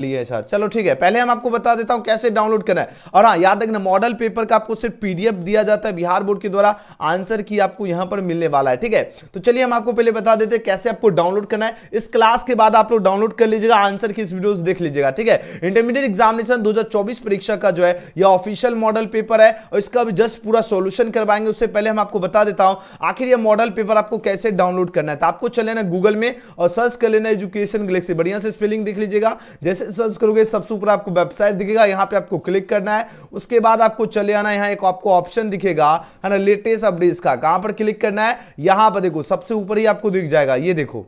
लिए सर, चलो ठीक है, पहले हम आपको बता देता हूं कैसे डाउनलोड करना है। और हाँ, याद रखना मॉडल पेपर का आपको सिर्फ पीडीएफ दिया जाता है बिहार बोर्ड के द्वारा, आंसर की आपको यहां पर मिलने वाला है, ठीक है। तो चलिए हम आपको पहले बता देते हैं कैसे आपको डाउनलोड करना है। इस क्लास के बाद आप लोग डाउनलोड कर लीजिएगा, आंसर की इस वीडियो देख लीजिएगा, ठीक है। इंटरमीडिएट एग्जामिनेशन 2024 परीक्षा का जो है यह ऑफिशियल मॉडल पेपर है और इसका भी जस्ट पूरा सोल्यूशन करवाएंगे। उससे पहले हम आपको बता देता हूं आखिर यह मॉडल पेपर आपको कैसे डाउनलोड करना है। तो आपको चले ना गूगल में और सर्च कर लेना एजुकेशन गैलेक्सी, बढ़िया से स्पेलिंग देख लीजिएगा। जैसे सर्च करोगे सबसे ऊपर आपको वेबसाइट दिखेगा, यहां पे आपको क्लिक करना है। उसके बाद आपको चले आना, यहां एक आपको ऑप्शन दिखेगा है ना, लेटेस्ट अपडेट्स का, कहां पर क्लिक करना है, यहां पर देखो सबसे ऊपर ही आपको दिख जाएगा, ये देखो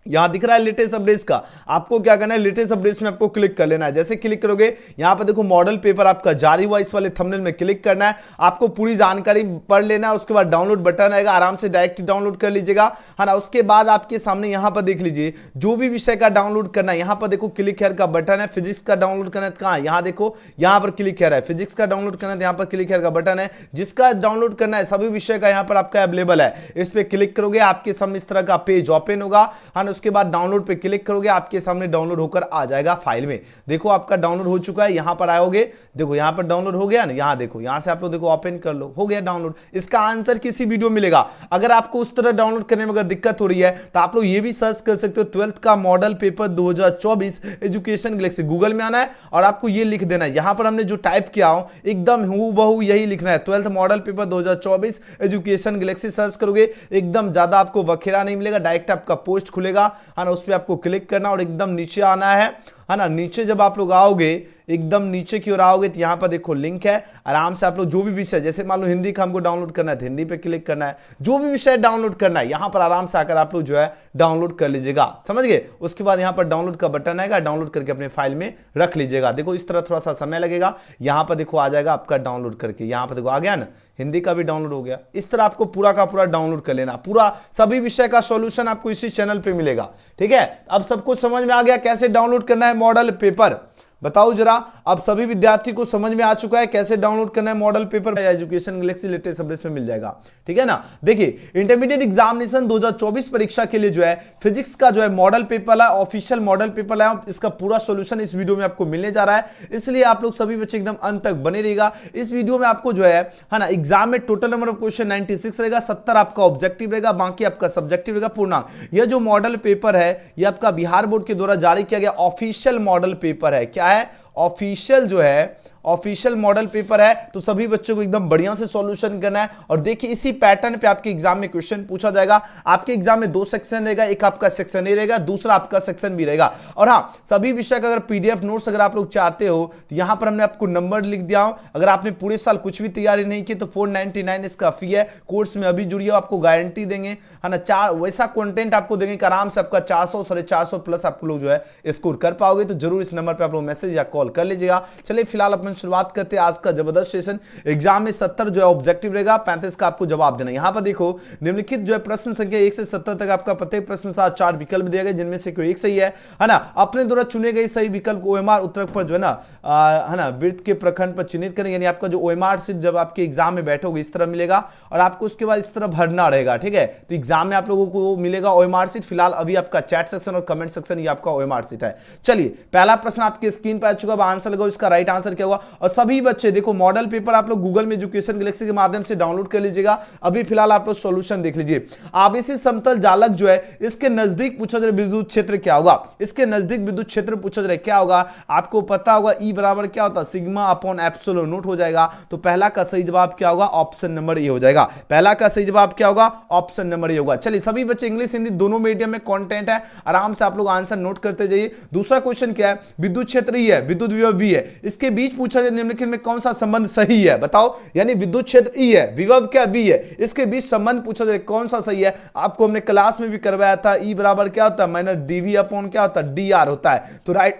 यहां दिख रहा है लेटेस्ट अपडेट्स का। आपको क्या करना है, लेटेस्ट अपडेट्स में आपको क्लिक कर लेना है। जैसे क्लिक करोगे यहां पर देखो मॉडल पेपर आपका जारी हुआ, इस वाले थंबनेल में क्लिक करना है, आपको पूरी जानकारी पढ़ लेना है। उसके बाद डाउनलोड बटन आएगा, आराम से डायरेक्ट डाउनलोड कर लीजिएगा, है ना। उसके बाद आपके सामने यहां पर देख लीजिए जो भी विषय का डाउनलोड करना है, यहां पर देखो क्लिक हेयर का बटन है। फिजिक्स का डाउनलोड करना है कहां, यहां देखो यहां पर क्लिक हेयर है। फिजिक्स का डाउनलोड करना है, यहां पर क्लिक हेयर का बटन है। जिसका डाउनलोड करना है सभी विषय का यहां पर आपका अवेलेबल है। इस पर क्लिक करोगे आपके सामने इस तरह का पेज ओपन होगा, है ना। उसके बाद डाउनलोड पे क्लिक करोगे आपके सामने डाउनलोड होकर आ जाएगा फाइल में। देखो आपका डाउनलोड हो चुका है, यहां पर आओगे, देखो यहां पर डाउनलोड हो गया ना, यहां देखो, यहां से आप लोग देखो ओपन कर लो, हो गया डाउनलोड। इसका आंसर किसी वीडियो मिलेगा। अगर आपको उस तरह डाउनलोड करने में अगर दिक्कत हो रही है तो आप लोग ये भी सर्च कर सकते हो 12th का model paper 2024 education Galaxy, Google में आना है और आपको ये लिख देना है। यहां पर हमने जो टाइप किया हो एकदम हूबहू यही लिखना है, 12th model paper 2024 education Galaxy search करोगे एकदम ज्यादा आपको वखेरा नहीं मिलेगा, डायरेक्ट आपका पोस्ट खुलेगा, है ना। उस पर आपको क्लिक करना और एकदम नीचे आना है ना। नीचे जब आप लोग आओगे एकदम नीचे की ओर आओगे तो यहां पर देखो लिंक है, आराम से आप लोग जो भी विषय, जैसे मान लो हिंदी का हमको डाउनलोड करना है तो हिंदी पे क्लिक करना है, जो भी विषय डाउनलोड करना है यहां पर आराम से आकर आप लोग जो है डाउनलोड कर लीजिएगा, समझ गए। उसके बाद यहां पर डाउनलोड का बटन आएगा, डाउनलोड करके अपने फाइल में रख लीजिएगा। देखो इस तरह थोड़ा सा समय लगेगा, यहां पर देखो आ जाएगा आपका डाउनलोड करके, यहां पर देखो आ गया ना, हिंदी का भी डाउनलोड हो गया। इस तरह आपको पूरा का पूरा डाउनलोड कर लेना, पूरा सभी विषय का सॉल्यूशन आपको इसी चैनल पे मिलेगा, ठीक है। अब सब कुछ समझ में आ गया कैसे डाउनलोड करना है मॉडल पेपर, बताओ जरा। अब सभी विद्यार्थी को समझ में आ चुका है कैसे डाउनलोड करना है model paper, education Galaxy latest updates में मिल जाएगा, ठीक है ना। देखिए इंटरमीडिएट एग्जामिनेशन 2024 परीक्षा के लिए जो है फिजिक्स का जो है मॉडल पेपर है, ऑफिशियल मॉडल पेपर है, इसका पूरा सॉल्यूशन इस वीडियो में आपको मिलने जा रहा है। इसलिए आप लोग सभी बच्चे एकदम अंत तक बने रहिएगा। इस वीडियो में आपको जो है ना एग्जाम में टोटल नंबर ऑफ क्वेश्चन 96 रहेगा, 70 आपका ऑब्जेक्टिव रहेगा, बाकी आपका सब्जेक्टिव रहेगा पूर्णांक। यह जो मॉडल पेपर है यह आपका बिहार बोर्ड के द्वारा जारी किया गया ऑफिशियल मॉडल पेपर है। क्या है, ऑफिशियल जो है ऑफिशियल मॉडल पेपर है। तो सभी बच्चों को एकदम बढ़िया से सॉल्यूशन करना है। और देखिए इसी पैटर्न पे आपके एग्जाम में क्वेश्चन पूछा जाएगा। आपके एग्जाम में 2 सेक्शन रहेगा, एक आपका सेक्शन ए रहेगा, दूसरा आपका सेक्शन बी रहेगा। और हाँ, सभी विषय का अगर पीडीएफ नोट्स अगर आप लोग चाहते हो तो यहां पर हमने आपको नंबर लिख दिया हूं। अगर आपने पूरे साल कुछ भी तैयारी नहीं की तो 499 इसका फी है। कोर्स में अभी जुड़िए, आपको गारंटी देंगे, है ना। 4 वैसा कंटेंट आपको देंगे कि आराम से आपका 400 450 प्लस आप लोग जो है स्कोर कर पाओगे। तो जरूर इस नंबर पर आप लोग मैसेज या कॉल कर लीजिएगा। चलिए फिलहाल अपन शुरुआत करते हैं आज का जबरदस्त सेशन। एग्जाम में 70 जो है ऑब्जेक्टिव रहेगा, 35 का आपको जवाब देना। यहां पर देखो निम्नलिखित जो है प्रश्न संख्या 1 से 70 तक आपका प्रत्येक प्रश्न साथ 4 विकल्प दिए गए, जिनमें से कोई एक सही है ना। अपने द्वारा चुने गए सही विकल्प को ओएमआर उत्तरक पर जो है ना वृत्त के प्रखंड पर चिन्हित करेंगे। यानी आपका जो ओएमआर सीट जब आपके एग्जाम में बैठोगे इस तरह मिलेगा और आपको उसके बाद इस तरह भरना रहेगा, ठीक है। तो एग्जाम में आप लोगों को मिलेगा ओएमआर सीट। फिलहाल अभी आपका चैट सेक्शन और कमेंट सेक्शन ये आपका ओएमआर सीट है। चलिए पहला प्रश्न आपकी स्क्रीन पर आ चुका है, आंसर लगाओ। इसका राइट आंसर क्या होगा। और सभी बच्चे देखो मॉडल पेपर आप लोग गूगल में एजुकेशन गैलेक्सी के माध्यम से डाउनलोड कर लीजिएगा। अभी फिलहाल आप लोग सॉल्यूशन देख लीजिए। आवेशित समतल जालक जो है इसके नजदीक पूछा जाए विद्युत क्षेत्र क्या होगा। इसके नजदीक विद्युत क्षेत्र पूछा जाए क्या होगा, आपको पता होगा ई बराबर क्या होता है, सिग्मा अपॉन एप्सिलॉन नॉट हो जाएगा। तो पहला का सही जवाब क्या होगा, ऑप्शन नंबर ए हो जाएगा। पहला का सही जवाब क्या होगा, ऑप्शन नंबर ए होगा। चलिए सभी बच्चे इंग्लिश हिंदी दोनों मीडियम में कंटेंट है, आराम से आप लोग आंसर नोट करते जाइए। दूसरा क्वेश्चन क्या है, विद्युत क्षेत्र ई है, विद्युत विभव वी है, इसके बीच पूछा जाए निम्नलिखित में कौन सा संबंध सही है, बताओ। यानी विद्युत क्षेत्र ई है, विभव क्या वी है, इसके बीच संबंध पूछा जाए कौन सा सही है। आपको हमने क्लास में भी करवाया था, ई बराबर क्या होता है माइनस डीवी अपॉन क्या होता है डी आर होता है। तो राइट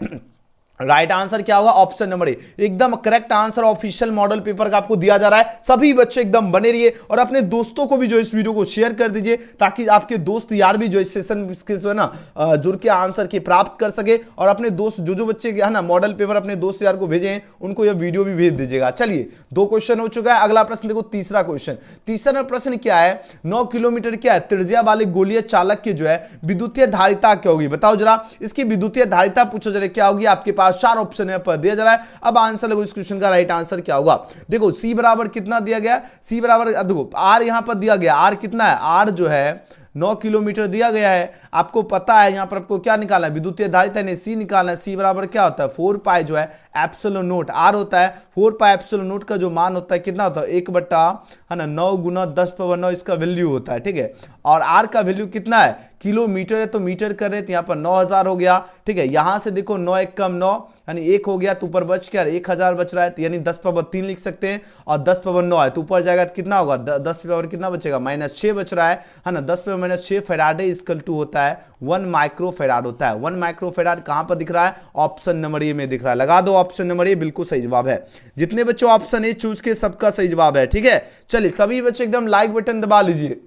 राइट आंसर क्या होगा? ऑप्शन नंबर ए, एकदम correct answer official model paper का आपको दिया जा रहा है। सभी बच्चे एकदम बने रहिए और अपने दोस्तों को भी जो इस वीडियो को शेयर कर दीजिए, ताकि आपके दोस्त यार भी जो इस सेशन के जो है ना जुड़ के आंसर की प्राप्त कर सके। और अपने दोस्त जो बच्चे है ना मॉडल पेपर अपने दोस्त यार को भेजे हैं, उनको यह वीडियो भी भेज दीजिएगा। चलिए 2 क्वेश्चन हो चुका है। अगला प्रश्न देखो, तीसरा क्वेश्चन। तीसरा प्रश्न क्या है? 9 किलोमीटर क्या है त्रिज्या वाले गोलीय चालक की जो है विद्युतीय धारिता क्या होगी? बताओ जरा, इसकी विद्युतीय धारिता पूछो जरा क्या होगी? आपके पास 4 ऑप्शन है पर दिया जा रहा है। अब आंसर लगो, इस क्वेश्चन का राइट आंसर क्या होगा? देखो सी बराबर कितना दिया गया? सी बराबर देखो आर यहां पर दिया गया। आर कितना है? आर जो है 9 किलोमीटर दिया गया है। आपको पता है यहां पर आपको क्या निकालना है? विद्युतीय धारिता नहीं, सी निकालना है। सी बराबर क्या होता है? 4 पाई जो है एप्सिलॉन नोट। आर होता है 4 पाई एप्सिलॉन नोट का जो मान होता है कितना होता है? 1 बट्टा है ना 9 गुना 10⁻9 इसका वैल्यू होता है। ठीक है, और आर का वैल्यू कितना है? किलोमीटर है तो मीटर कर रहे थे, यहां पर 9000 हो गया। ठीक है, यहां से देखो 9 1 कम 9 यानी 1 हो गया, तो ऊपर बच क्या? 1000 बच रहा है, यानी 10⁻3 लिख सकते हैं। और 10⁻9 है तो ऊपर जाएगा तो कितना होगा? 10 पावर कितना बचेगा? -6 बच रहा है ना। 10 पे -6 फैराडे इक्वल टू होता है 1 माइक्रो फैराड होता है। 1 माइक्रो फैराड कहां पर दिख रहा है? ऑप्शन नंबर ए में दिख रहा है। लगा दो ऑप्शन नंबर ए, बिल्कुल सही जवाब है। जितने बच्चे ऑप्शन ए चूज के सबका सही जवाब है। ठीक है, चलिए सभी बच्चे एकदम लाइक बटन दबा लीजिए।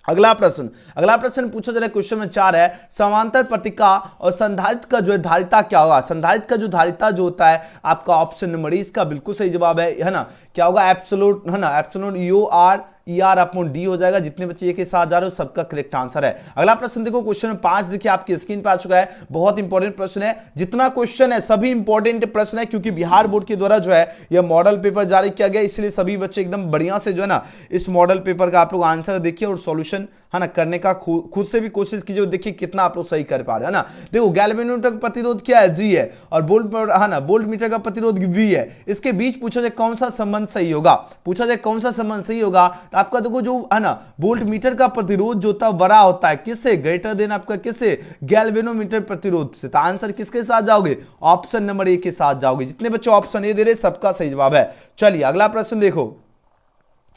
अगला प्रश्न पूछा जा रहा है, क्वेश्चन में 4 है। समांतर पट्टिका और संधारित्र का जो है धारिता क्या होगा? संधारित्र का जो धारिता जो होता है आपका ऑप्शन नंबर इसका बिल्कुल सही जवाब है ना। क्या होगा? एप्सिलॉन है ना, epsilon U R ER upon D हो जाएगा। जितने बच्चे एक के साथ जा रहे हो सबका करेक्ट आंसर है। अगला प्रश्न देखो, क्वेश्चन 5 देखिए आपकी स्क्रीन पर आ चुका है। बहुत इंपॉर्टेंट प्रश्न है। जितना क्वेश्चन है सभी इंपॉर्टेंट प्रश्न है, क्योंकि बिहार बोर्ड के द्वारा जो है यह मॉडल पेपर जारी किया गया, इसलिए सभी बच्चे एकदम बढ़िया से जो है ना इस मॉडल पेपर का आप लोग आंसर देखिए और सॉल्यूशन है ना करने का खुद से भी कोशिश कीजिए। देखिए कितना आप लोग सही कर पा रहे हैं ना। देखो गैल्वेनोमीटर का प्रतिरोध क्या है? G है। और वोल्ट मीटर का प्रतिरोध V है। इसके बीच पूछा जाए कौन सा संबंध सही होगा? पूछा जाए कौन सा संबंध सही होगा, तो आपका देखो जो है ना वोल्ट मीटर का प्रतिरोध जो होता है बड़ा होता है किससे? ग्रेटर देन आपका किससे? गैल्वेनोमीटर प्रतिरोध से। तो आंसर किसके साथ जाओगे? ऑप्शन नंबर ए के साथ जाओगे। जितने बच्चे ऑप्शन ए दे रहे सबका सही जवाब है। चलिए अगला प्रश्न देखो।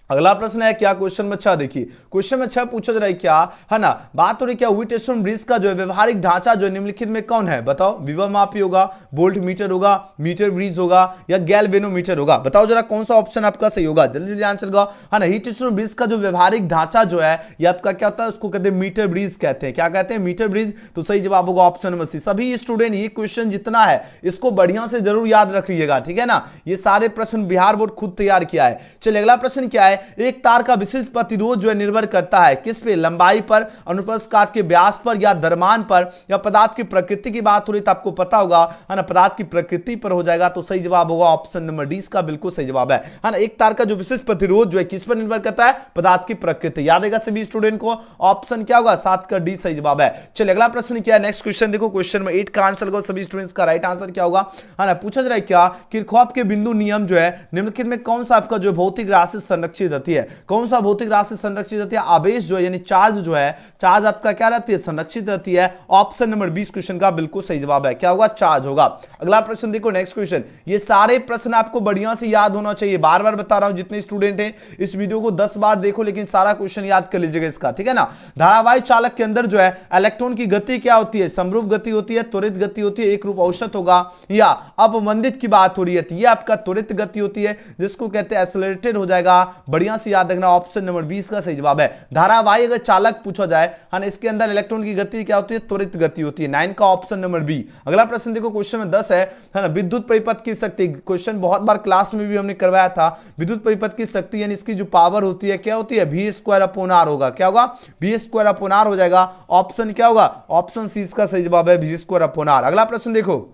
अगला प्रश्न है क्या? क्वेश्चन में 6 देखिए। क्वेश्चन में 6 पूछा जा रहा है क्या है ना, बात हो रही क्या? व्हीटस्टोन ब्रिज का जो है व्यवहारिक ढांचा जो है निम्नलिखित में कौन है? बताओ। विभव मापी होगा, वोल्ट मीटर होगा, मीटर ब्रिज होगा या गैल्वेनोमीटर होगा? बताओ जरा कौन सा ऑप्शन आपका सही होगा? जल्दी जल्दी आंसर लगाओ। है ना, व्हीटस्टोन ब्रिज का जो व्यवहारिक ढांचा जो है ये आपका क्या होता है? उसको कहते हैं मीटर ब्रिज कहते हैं। क्या कहते हैं? Metre bridge. तो सही जवाब होगा ऑप्शन नंबर सी। सभी स्टूडेंट ये क्वेश्चन जितना है इसको बढ़िया से जरूर याद रख लीजिएगा। ठीक है ना, ये सारे प्रश्न बिहार बोर्ड खुद तैयार किया है। चलिए अगला प्रश्न क्या है? एक तार का विशिष्ट प्रतिरोध जो है निर्भर करता है किस पे? लंबाई पर, अनुप्रस्थ काट के व्यास पर या द्रव्यमान पर या पदार्थ की प्रकृति की बात हो रही तो आपको पता होगा है ना पदार्थ की प्रकृति पर हो जाएगा। तो सही जवाब होगा ऑप्शन नंबर डी, इसका बिल्कुल सही जवाब है ना। एक तार का जो विशिष्ट प्रतिरोध जो है किस पर निर्भर करता है? पदार्थ की प्रकृति। याद आएगा सभी स्टूडेंट को। ऑप्शन क्या होगा? 7 का डी सही जवाब है। चलिए अगला प्रश्न क्या है? नेक्स्ट क्वेश्चन देखो। क्वेश्चन में 8 का आंसर सभी स्टूडेंट्स का राइट आंसर क्या होगा? है ना, पूछा जा रहा है क्या किरचॉफ के बिंदु नियम जो है निम्नलिखित में कौन सा आपका जो भौतिक राशि संरक्षित रहती है? कौन सा भौतिक राशि संरक्षित रहती है? आवेश जो है यानी चार्ज जो है, चार्ज आपका क्या रहती है? संरक्षित रहती है। ऑप्शन नंबर 20 क्वेश्चन का बिल्कुल सही जवाब है। क्या होगा? चार्ज होगा। अगला प्रश्न देखो, नेक्स्ट क्वेश्चन। ये सारे प्रश्न आपको बढ़िया से याद होना चाहिए। बार बार बता रहा हूं, जितने स्टूडेंट हैं इस वीडियो को 10 बार देखो, लेकिन सारा क्वेश्चन याद कर लीजिएगा इसका। ठीक है ना। धारावाही चालक के अंदर जो है इलेक्ट्रॉन की गति क्या होती है? समरूप गति होती है, त्वरित गति होती है, एक रूप औसत होगा या अवमंदित की बात हो रही है। ये आपका त्वरित गति होती है जिसको कहते हैं एक्सेलरेटेड हो जाएगा। बढ़िया से याद रखना, ऑप्शन नंबर 20 का सही जवाब है। धारावाही अगर चालक पूछा जाए है ना, इसके अंदर इलेक्ट्रॉन की गति क्या होती है? त्वरित गति होती है। 9 का ऑप्शन नंबर बी। अगला प्रश्न देखो, क्वेश्चन में 10 है ना, विद्युत परिपथ की शक्ति। क्वेश्चन बहुत बार क्लास में भी हमने करवाया था। विद्युत परिपथ की शक्ति यानी इसकी जो पावर होती है क्या होती है? V² होगा। क्या होगा? V² हो जाएगा। ऑप्शन क्या होगा? ऑप्शन सी इसका सही जवाब है, V²। अगला प्रश्न देखो।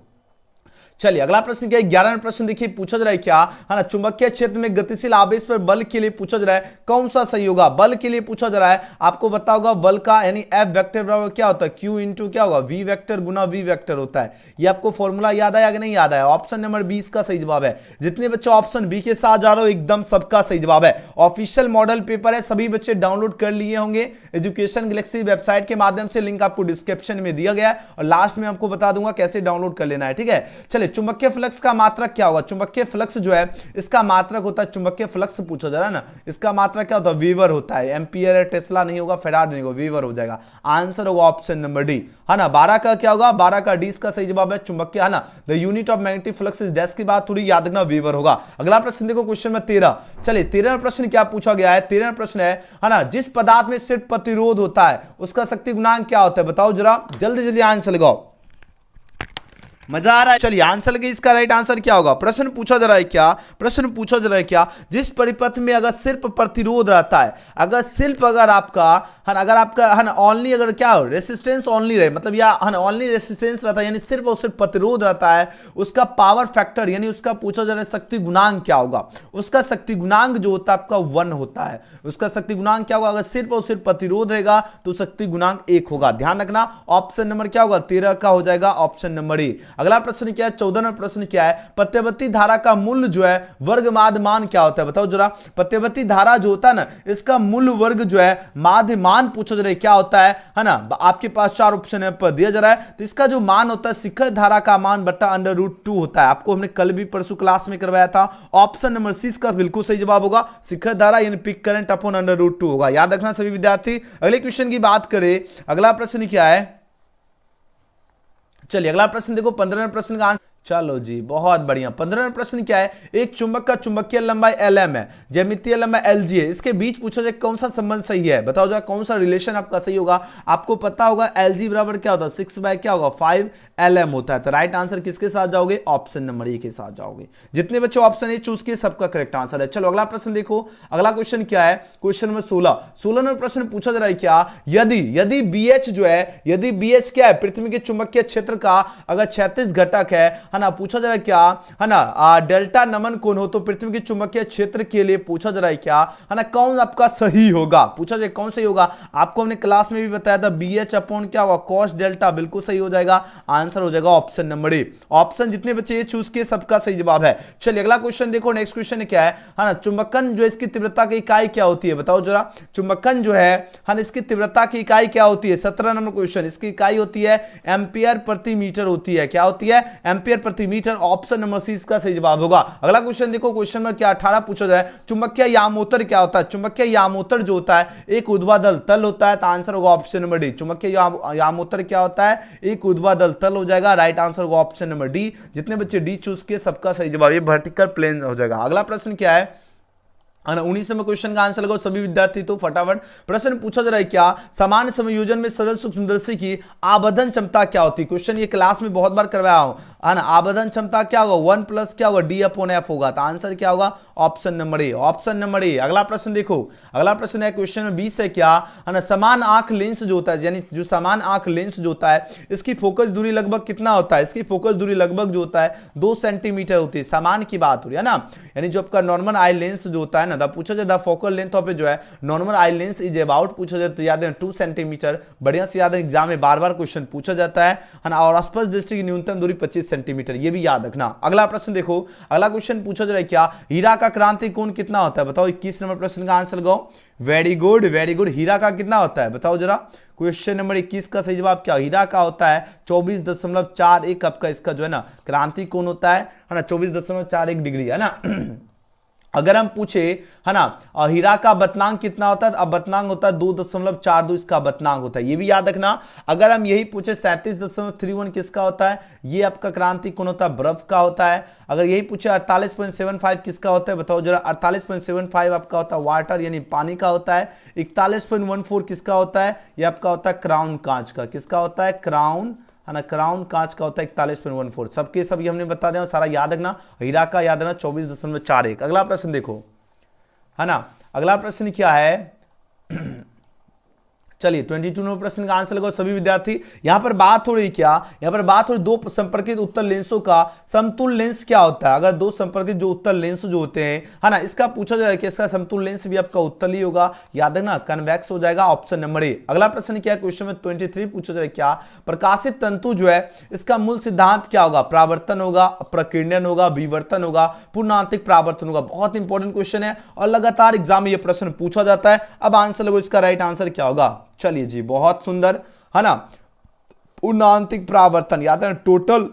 चलिए अगला प्रश्न क्या है? 11वां प्रश्न देखिए। पूछा जा रहा है क्या है ना, चुंबकीय क्षेत्र में गतिशील आवेश पर बल के लिए पूछा जा रहा है कौन सा सही होगा? बल के लिए पूछा जा रहा है, आपको बता होगा बल का यानी F वेक्टर बराबर क्या होता है? Q इंटू क्या होगा? V वेक्टर गुना V वेक्टर होता है। ये आपको फॉर्मूला याद आया कि नहीं याद आया? ऑप्शन नंबर 20 का सही जवाब है। जितने बच्चे ऑप्शन बी के साथ जा रहे हो एकदम सबका सही जवाब है। ऑफिशियल मॉडल पेपर है, सभी बच्चे डाउनलोड कर लिए होंगे एजुकेशन गैलेक्सी वेबसाइट के माध्यम से। लिंक आपको डिस्क्रिप्शन में दिया गया है और लास्ट में आपको बता दूंगा कैसे डाउनलोड कर लेना है। ठीक है, चलिए चुंबकीय फ्लक्स का मात्रक क्या होगा? चुंबकीय फ्लक्स जो है इसका मात्रक होता है, चुंबकीय फ्लक्स पूछा जा रहा है ना, इसका मात्रक क्या होता है? वीवर होता है। एम्पियर है, टेस्ला नहीं होगा, फेराड नहीं होगा, वीवर हो जाएगा। आंसर होगा ऑप्शन नंबर डी, है ना। 12 का क्या होगा? 12 का डी इसका सही जवाब है, चुंबकीय, है ना। The unit of magnetic flux is dash की बात थोड़ी याद रखना, वीवर होगा। अगला प्रश्न देखो क्वेश्चन में 13। चलिए 13 प्रश्न क्या पूछा गया है? 13 प्रश्न है ना, जिस पदार्थ में सिर्फ प्रतिरोध होता है उसका शक्ति गुणांक क्या होता है? बताओ जरा, जल्दी जल्दी आंसर लगाओ, मजा आ रहा है। चलिए आंसर लगे, इसका राइट आंसर क्या होगा? प्रश्न पूछा जा रहा है क्या? प्रश्न पूछा जा रहा है क्या? जिस परिपथ में अगर सिर्फ प्रतिरोध रहता है, अगर सिर्फ अगर आपका अगर आपका ओनली अगर क्या हो, रेसिस्टेंस ओनली रहे, मतलब या ओनली रेसिस्टेंस रहता है, यानी सिर्फ और सिर्फ प्रतिरोध रहता है, उसका पावर फैक्टर यानी उसका पूछा जा रहा है शक्ति गुणांक क्या होगा? उसका शक्ति गुणांक जो होता है आपका 1 होता है। उसका शक्ति गुणांक क्या होगा? अगर सिर्फ और सिर्फ प्रतिरोध रहेगा तो शक्ति गुणांक 1 होगा। ध्यान रखना, ऑप्शन नंबर क्या होगा? 13 का हो जाएगा ऑप्शन नंबर ए। अगला प्रश्न क्या है? 14वां प्रश्न क्या है? प्रत्यवर्ती धारा का मूल्य जो है वर्ग मान क्या होता है? बताओ जरा। प्रत्यवर्ती धारा जो होता है ना, इसका मूल वर्ग जो है माध्य मान पूछा जा रहा है, क्या होता है ना। आपके पास 4 ऑप्शन है पर दिया जा रहा है, तो इसका जो मान होता है शिखर धारा का मान बट्टा √2 होता है। आपको हमने कल भी परसों क्लास में करवाया था। ऑप्शन नंबर सी इसका बिल्कुल सही जवाब होगा, शिखर धारा यानी पीक करंट अपॉन √2 होगा। याद रखना सभी विद्यार्थी। अगले क्वेश्चन की बात करें, अगला प्रश्न क्या है? चलिए अगला प्रश्न देखो, 15वें प्रश्न का आंसर। चलो जी बहुत बढ़िया। 15वां प्रश्न क्या है? एक चुंबक का चुंबकीय लंबाई Lm है, ज्यामितीय लंबाई Lg है, इसके बीच पूछा जाए कौन सा संबंध सही है? बताओ जरा कौन सा रिलेशन आपका सही होगा? आपको पता होगा Lg बराबर क्या होता है? 6 क्या होगा? 5 Lm होता है। तो राइट आंसर किसके साथ जाओगे? ऑप्शन नंबर ए के साथ जाओगे। जितने बच्चे ऑप्शन ए चूज किए सबका करेक्ट आंसर है। चलो अगला प्रश्न देखो, अगला क्वेश्चन क्या है? क्वेश्चन नंबर 16 नंबर प्रश्न पूछा जा रहा है क्या? यदि BH जो है, यदि BH क्या है? पृथ्वी के चुंबकीय क्षेत्र का अगर 36 घटक है ना, पूछा जा रहा है क्या, है ना, डेल्टा नमन कोण हो तो पृथ्वी के चुंबकीय क्षेत्र के लिए पूछा जा रहा है क्या, है ना, कौन आपका सही होगा? पूछा जाए कौन सही होगा? आपको हमने क्लास में भी बताया था, BH अपॉन क्या होगा? कॉस डेल्टा, बिल्कुल सही हो जाएगा। आंसर हो जाएगा ऑप्शन नंबर ए। ऑप्शन जितने बच्चे ये चूज किए सबका सही जवाब है। चलिए अगला क्वेश्चन देखो, नेक्स्ट क्वेश्चन क्या है ना, चुंबकन जो इसकी तीव्रता की इकाई क्या होती है? बताओ जरा। चुंबकन जो है ना, इसकी तीव्रता की इकाई क्या होती है? 17 नंबर क्वेश्चन, इसकी इकाई होती है एम्पियर प्रति मीटर होती है। क्या होती है? एम्पियर प्रति मीटर। ऑप्शन नंबर सी इसका सही जवाब होगा। अगला क्वेश्चन देखो, क्वेश्चन नंबर क्या 18 पूछा जा रहा है, चुंबकीय यामोत्तर क्या होता है? चुंबकीय यामोत्तर जो होता है एक ऊर्ध्वाधर तल होता है। तो आंसर होगा ऑप्शन नंबर डी। चुंबकीय यामोत्तर क्या होता है? एक ऊर्ध्वाधर तल हो जाएगा। राइट आंसर होगा ऑप्शन नंबर डी। जितने बच्चे डी चूज किए सबका सही जवाब, ये वर्टिकल प्लेन हो जाएगा। अगला प्रश्न क्या है? 19वें क्वेश्चन का आंसर लगाओ सभी विद्यार्थी। तो फटाफट प्रश्न पूछा जा रहा है क्या, समान संयोजन में सरल सूक्ष्मदर्शी की आबद्धन क्षमता क्या होती है? क्वेश्चन ये क्लास में बहुत बार करवाया हूं, है ना। आबद्धन क्षमता क्या होगा? 1 प्लस क्या होगा? D अपॉन F होगा। तो आंसर क्या होगा? ऑप्शन नंबर ए। ऑप्शन नंबर ए। अगला प्रश्न देखो, अगला प्रश्न है क्वेश्चन में 20 है क्या, है ना, समान आंख लेंस जो होता है, यानी जो समान आंख लेंस जो होता है इसकी फोकस दूरी लगभग कितना होता है? इसकी फोकस दूरी लगभग जो होता है 2 सेंटीमीटर होती है। समान की बात हो रही है ना, यानी जो आपका नॉर्मल आई लेंस जो होता है ना, पूछा जाए द फोकल लेंथ ऑफ जो है normal eye lens is about, पूछा जाए तो याद है 2 सेंटीमीटर। बढ़िया से याद है, एग्जाम में बार बार क्वेश्चन पूछा जाता है ना। और स्पर्श दृष्टि की न्यूनतम दूरी 25 सेंटीमीटर, ये भी याद रखना। अगला प्रश्न देखो, अगला क्वेश्चन पूछा जा रहा है क्या, हीरा का क्रांति कोण कितना होता है? बताओ। 21 नंबर प्रश्न का आंसर लगाओ। Very good very good. हीरा का कितना होता है? बताओ जरा। क्वेश्चन नंबर 21 का सही जवाब क्या? हीरा का होता है 24.41 आपका इसका जो है ना क्रांति कोण होता है ना, 24.41 डिग्री, है ना। अगर हम पूछे, है ना, हीरा का बतनांक कितना होता है? अब बतनांक होता है 2.42 इसका बतनांक होता है, ये भी याद रखना। अगर हम यही पूछे 37.31 किसका होता है? ये आपका क्रांति कोण होता है, बर्फ का होता है। अगर यही पूछे 48.75 किसका होता है? बताओ जरा। 48.75 आपका होता है वाटर यानी पानी का होता है। 41.14 किसका होता है? ये आपका होता है क्राउन कांच का। किसका होता है? क्राउन, है ना, क्राउन कांच का होता है 41.14। सबके सब ये हमने बता दें, सारा याद रखना। हीरा का याद रखना 24.41। अगला प्रश्न देखो, है ना, अगला प्रश्न क्या है? चलिए 22 नंबर प्रश्न का आंसर लगाओ सभी विद्यार्थी। यहां पर बात हो रही क्या, यहां पर बात हो रही दो संपर्कित उत्तल लेंसों का समतुल्य लेंस क्या होता है? अगर दो संपर्कित जो उत्तल लेंस जो होते हैं, है ना, इसका पूछा जाए कि इसका समतुल्य लेंस भी आपका उत्तल ही होगा। याद रखना कन्वेक्स हो जाएगा। ऑप्शन नंबर ए। अगला प्रश्न क्या है? क्वेश्चन में 23 पूछा जाए क्या, प्रकाशित तंतु जो है इसका मूल सिद्धांत क्या होगा? परावर्तन होगा, प्रकीर्णन होगा, विवर्तन होगा, पूर्णांतिक परावर्तन होगा। बहुत इंपॉर्टेंट क्वेश्चन है और लगातार एग्जाम में यह प्रश्न पूछा जाता है। अब आंसर लगो, इसका राइट आंसर क्या होगा? चलिए जी बहुत सुंदर, है ना, पूर्णांतिक परावर्तन। याद है टोटल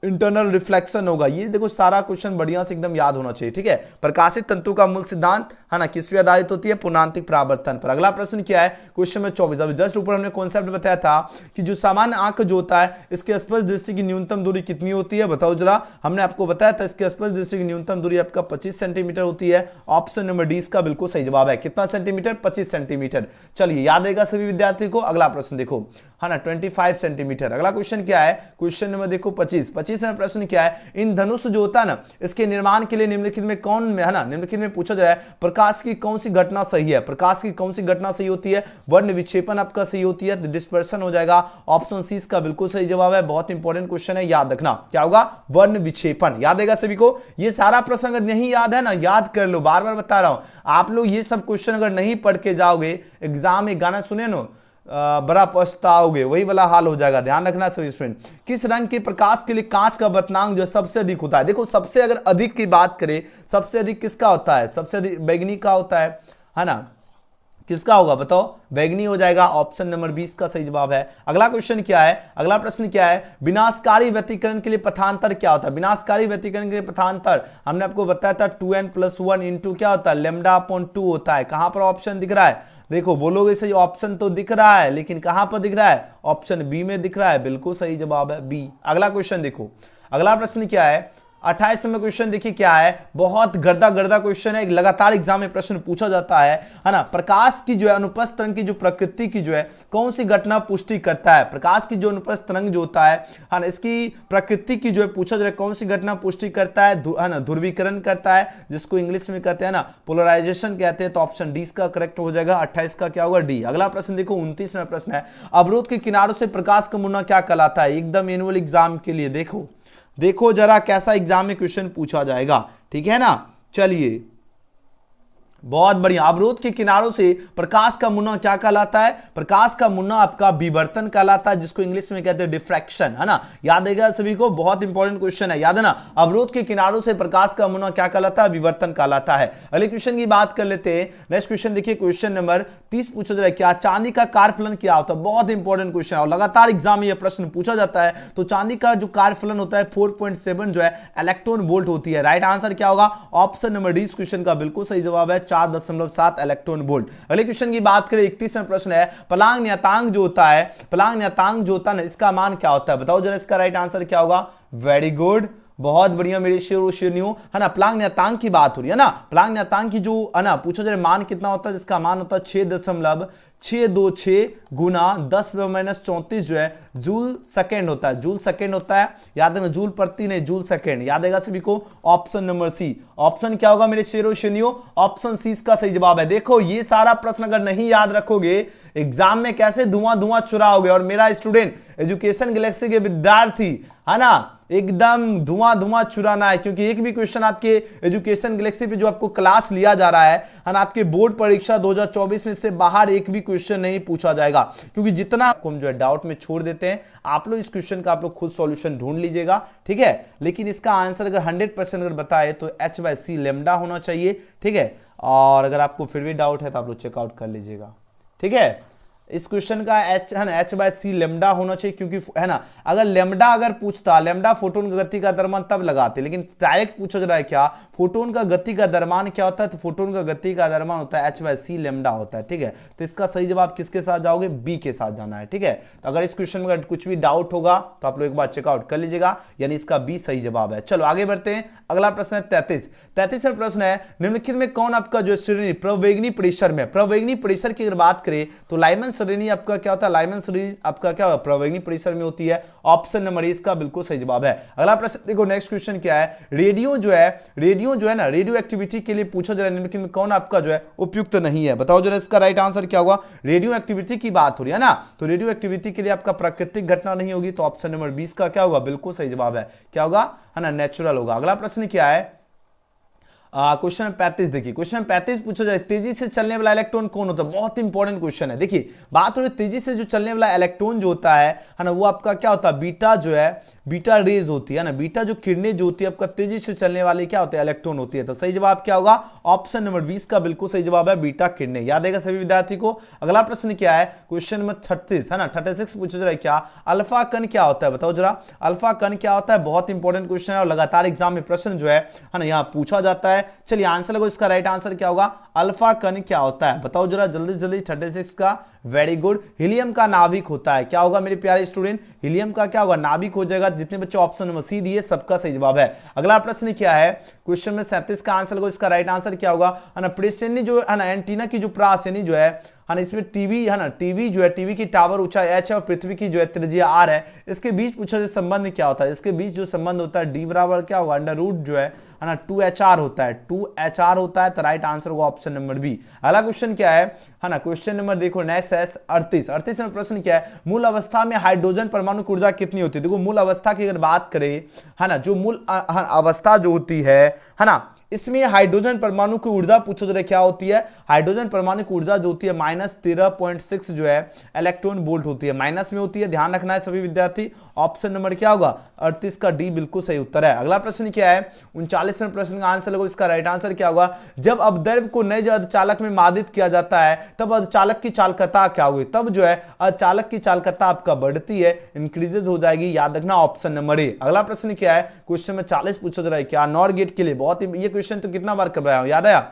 इंटरनल रिफ्लेक्शन होगा। ये देखो सारा क्वेश्चन बढ़िया से एकदम याद होना चाहिए, ठीक है। प्रकाशित तंतु का मूल सिद्धांत है ना किस पे आधारित होती है, पुनांतिक परावर्तन पर। अगला प्रश्न क्या है, क्वेश्चन नंबर 24। अब जस्ट ऊपर हमने कॉन्सेप्ट बताया था कि जो सामान्य आंख जो होता है इसके स्पर्श दृष्टि की न्यूनतम दूरी कितनी होती है, बताओ जरा। हमने आपको बताया था इसके स्पर्श दृष्टि की न्यूनतम दूरी आपका 25 सेंटीमीटर होती है। ऑप्शन नंबर डी इसका बिल्कुल सही जवाब है। कितना सेंटीमीटर, 25 सेंटीमीटर। चलिए याद रहेगा सभी विद्यार्थी को। अगला प्रश्न देखो है ना 25 सेंटीमीटर। अगला क्वेश्चन क्या है, क्वेश्चन नंबर देखो 25 में प्रश्न क्या है, इन धनुष जो होता है ना इसके निर्माण के लिए निम्नलिखित में कौन है ना, निम्नलिखित में पूछा जा रहा है प्रकाश की कौन सी घटना सही है। प्रकाश की कौन सी घटना सही होती है, वर्ण विक्षेपण आपका सही होती है, डिस्पर्शन हो जाएगा। ऑप्शन सी इसका बिल्कुल सही जवाब है। बहुत इंपॉर्टेंट क्वेश्चन है, याद रखना क्या होगा, वर्ण विक्षेपण। याद रहेगा सभी को। ये सारा प्रश्न अगर नहीं याद है ना, याद कर लो, बार बार बता रहा हूं। आप लोग ये सब क्वेश्चन अगर नहीं पढ़ के जाओगे एग्जाम में, गाना सुने ना बड़ा पछताओगे, वही वाला हाल हो जाएगा। ध्यान रखना सभी स्टूडेंट। किस रंग के प्रकाश के लिए कांच का बतनांक जो सबसे अधिक होता है। देखो सबसे अगर अधिक की बात करें, सबसे अधिक किसका होता है, सबसे अधिक बैगनी का होता है ना। किसका होगा बताओ, बैगनी हो जाएगा। ऑप्शन नंबर 20 का सही जवाब है। अगला क्वेश्चन क्या है, अगला प्रश्न क्या है, विनाशकारी व्यतिकरण के लिए पथांतर क्या होता है। विनाशकारी व्यतिकरण के लिए पथांतर हमने आपको बताया था 2n+1 इंटू क्या होता है, λ/2 होता है। कहां पर ऑप्शन दिख रहा है, देखो बोलोगे सही, ऑप्शन तो दिख रहा है लेकिन कहां पर दिख रहा है, ऑप्शन बी में दिख रहा है। बिल्कुल सही जवाब है बी। अगला क्वेश्चन देखो, अगला प्रश्न क्या है 28 में क्वेश्चन देखिए क्या है, बहुत गर्दा क्वेश्चन है, लगातार एग्जाम में प्रश्न पूछा जाता है ना। प्रकाश की जो है अनुप्रस्थ तरंग की जो प्रकृति की जो है कौन सी घटना पुष्टि करता है। प्रकाश की जो अनुप्रस्थ तरंग जो होता है ना, इसकी प्रकृति की जो है पूछा जा रहा है कौन सी घटना पुष्टि करता है ना, ध्रुवीकरण करता है, जिसको इंग्लिश में कहते हैं ना पोलराइजेशन कहते हैं। तो ऑप्शन डी इसका करेक्ट हो जाएगा। 28 का क्या होगा, डी। अगला प्रश्न देखो 29 में प्रश्न है, अवरोध के किनारों से प्रकाश का मुन्ना क्या कहलाता है। एकदम एनुअल एग्जाम के लिए देखो जरा कैसा एग्जाम में क्वेश्चन पूछा जाएगा, ठीक है ना। चलिए बहुत बढ़िया। अवरोध के किनारों से प्रकाश का मुन्ना क्या कहलाता है, प्रकाश का मुन्ना आपका विवर्तन कहलाता है, जिसको इंग्लिश में कहते हैं डिफ्रैक्शन, है ना। याद रहेगा सभी को, बहुत इंपॉर्टेंट क्वेश्चन है, याद है ना। अवरोध के किनारों से प्रकाश का मुन्ना क्या कहलाता है, विवर्तन कहलाता है। अगले क्वेश्चन की बात कर लेते हैं। नेक्स्ट क्वेश्चन देखिए, क्वेश्चन नंबर 30 पूछा जा रहा है, क्या चांदी का कार्यफलन क्या होता है। बहुत इंपॉर्टेंट क्वेश्चन है और लगातार एग्जाम में यह प्रश्न पूछा जाता है। तो चांदी का जो कार्यफलन होता है 4.7 जो है इलेक्ट्रॉन वोल्ट होती है। राइट आंसर क्या होगा, ऑप्शन नंबर डी इस क्वेश्चन का बिल्कुल सही जवाब है, 4.7 इलेक्ट्रॉन वोल्ट। अगले क्वेश्चन की बात करें 31 में प्रश्न है, पलांग नियतांक जो होता है ना, इसका मान क्या होता है, बताओ जरा इसका राइट आंसर क्या होगा। वेरी गुड, बहुत बढ़िया मेरे शेरनियों, है ना। प्लांक नियतांक की बात हो रही है ना, प्लांक नियतांक की जो है ना पूछा जाए मान कितना होता है, जिसका मान होता है 6.626 गुना 10⁻⁻34 जो है जूल सेकेंड होता है। जूल सेकेंड होता है, याद रखना, जूल प्रति नहीं जूल सेकेंड। याद रहेगा सभी को। ऑप्शन नंबर सी, ऑप्शन क्या होगा मेरे शेरनियों, ऑप्शन सी इसका सही जवाब है। देखो ये सारा प्रश्न अगर नहीं याद रखोगे एग्जाम में कैसे धुआं चुराओगे। और मेरा स्टूडेंट एजुकेशन गैलेक्सी के विद्यार्थी है ना, एकदम धुआं चुराना है, क्योंकि एक भी क्वेश्चन आपके एजुकेशन गैलेक्सी पे जो आपको क्लास लिया जा रहा है ना, आपके बोर्ड परीक्षा 2024 में से बाहर एक भी क्वेश्चन नहीं पूछा जाएगा। क्योंकि जितना आपको हम जो है डाउट में छोड़ देते हैं, आप लोग इस क्वेश्चन का आप लोग खुद सॉल्यूशन ढूंढ लीजिएगा, ठीक है। लेकिन इसका आंसर अगर 100% अगर बताए तो h/c लैम्डा होना चाहिए, ठीक है। और अगर आपको फिर भी डाउट है तो आप लोग चेकआउट कर लीजिएगा, ठीक है। इस क्वेश्चन का h है ना h/c लैम्डा होना चाहिए, क्योंकि है ना अगर लैम्डा अगर पूछता, लैम्डा फोटोन का गति का द्रव्यमान तब लगाते, लेकिन डायरेक्ट पूछा जा रहा है क्या फोटोन का गति का द्रव्यमान क्या होता है, तो फोटोन का गति का द्रव्यमान होता है h/c लैम्डा होता है, ठीक है। तो इसका सही जवाब किसके साथ जाओगे, बी के साथ जाना है, ठीक है। तो अगर इस क्वेश्चन में कुछ भी डाउट होगा तो आप लोग एक बार चेकआउट कर लीजिएगा, यानी इसका बी सही जवाब है। चलो आगे बढ़ते हैं। अगला प्रश्न है 33 प्रश्न है, निम्नलिखित में कौन आपका जो श्रेणी प्रवेगनी परिसर में, प्रवेगनी परिसर की अगर बात करें तो लाइमन श्रेणी आपका क्या होता है, लाइमन श्रेणी आपका क्या होता है, प्रवेगनी परिसर में होती है। ऑप्शन नंबर इसका बिल्कुल सही जवाब है। अगला प्रश्न देखो, नेक्स्ट क्वेश्चन क्या है, रेडियो जो है ना, रेडियो एक्टिविटी के लिए पूछा जा रहा है, निम्नलिखित में कौन आपका जो है उपयुक्त नहीं है, बताओ जरा इसका राइट आंसर क्या होगा। रेडियो एक्टिविटी की बात हो रही है ना, तो रेडियो एक्टिविटी के लिए आपका प्राकृतिक घटना नहीं होगी, तो ऑप्शन नंबर 20 का क्या होगा, बिल्कुल सही जवाब है, क्या होगा, है ना, नेचुरल होगा। अगला प्रश्न क्या है, क्वेश्चन 35 देखिए, क्वेश्चन 35 पूछा जाए तेजी से चलने वाला इलेक्ट्रॉन कौन होता है। बहुत इंपॉर्टेंट क्वेश्चन है। देखिए बात हो रही तेजी से जो चलने वाला इलेक्ट्रॉन जो होता है ना, वो आपका क्या होता है, बीटा जो है, बीटा रेज होती है ना, बीटा जो किरणें जो होती है आपका तेजी से चलने वाली क्या होती है, इलेक्ट्रॉन होती है। तो सही जवाब क्या होगा, ऑप्शन नंबर 20 का बिल्कुल सही जवाब है बीटा किरणें। याद आएगा सभी विद्यार्थी को। अगला प्रश्न क्या है, क्वेश्चन नंबर 36 है ना, 36 पूछा जा रहा है क्या, अल्फा कण क्या होता है, बताओ जरा अल्फा कण क्या होता है। बहुत इंपॉर्टेंट क्वेश्चन है और लगातार एग्जाम में प्रश्न जो है ना यहाँ पूछा जाता है। चलिए आंसर लगो, इसका राइट आंसर क्या होगा, अल्फा कण क्या होता है, बताओ जरा जल्दी जल्दी। 36 का वेरी गुड, हीलियम का नाभिक होता है। क्या होगा मेरे प्यारे स्टूडेंट, हीलियम का क्या होगा, नाभिक हो जाएगा। जितने बच्चे ऑप्शन नंबर सी दिए सबका सही जवाब है। अगला प्रश्न क्या है, क्वेश्चन में 37 का आंसर लगो, इसका राइट आंसर क्या होगा, है ना, प्रेषणी जो है ना, एंटीना की जो प्रास यानी जो है ना, इसमें टीवी है ना, टीवी जो है, टीवी की टावर ऊंचाई h है और पृथ्वी की जो है त्रिज्या r है, इसके बीच पूछा जाए संबंध क्या होता है। इसके बीच जो संबंध होता है d बराबर क्या होगा, अंडर रूट जो है ना 2HR होता है, 2HR होता है। तो राइट आंसर होगा ऑप्शन नंबर बी। अगला क्वेश्चन क्या है ना, क्वेश्चन नंबर देखो नेक्स्ट है 38 में प्रश्न क्या है, मूल अवस्था में हाइड्रोजन परमाणु की ऊर्जा कितनी होती है। देखो मूल अवस्था की अगर बात करें है ना, जो मूल अवस्था जो होती है ना, इसमें हाइड्रोजन परमाणु की ऊर्जा पूछो जरा क्या होती है, हाइड्रोजन परमाणु की ऊर्जा जो होती है -13.6 जो है इलेक्ट्रॉन वोल्ट होती है, माइनस में होती है, ध्यान रखना है सभी विद्यार्थी। ऑप्शन नंबर क्या होगा 38 का डी बिल्कुल सही उत्तर है। अगला प्रश्न क्या है, 39वें प्रश्न का आंसर लगो, इसका राइट आंसर क्या होगा, जब अपद्रव्य को नए अर्धचालक में मादित किया जाता है तब अर्धचालक की चालकता क्या होगी, तब जो है अर्धचालक की चालकता आपका बढ़ती है, इंक्रीजेज हो जाएगी। याद रखना ऑप्शन नंबर ए। अगला प्रश्न क्या है, क्वेश्चन में 40 पूछा जा रहा है क्या, नॉर गेट के लिए, बहुत ये क्वेश्चन तो कितना बार करवाया हूं, याद आया,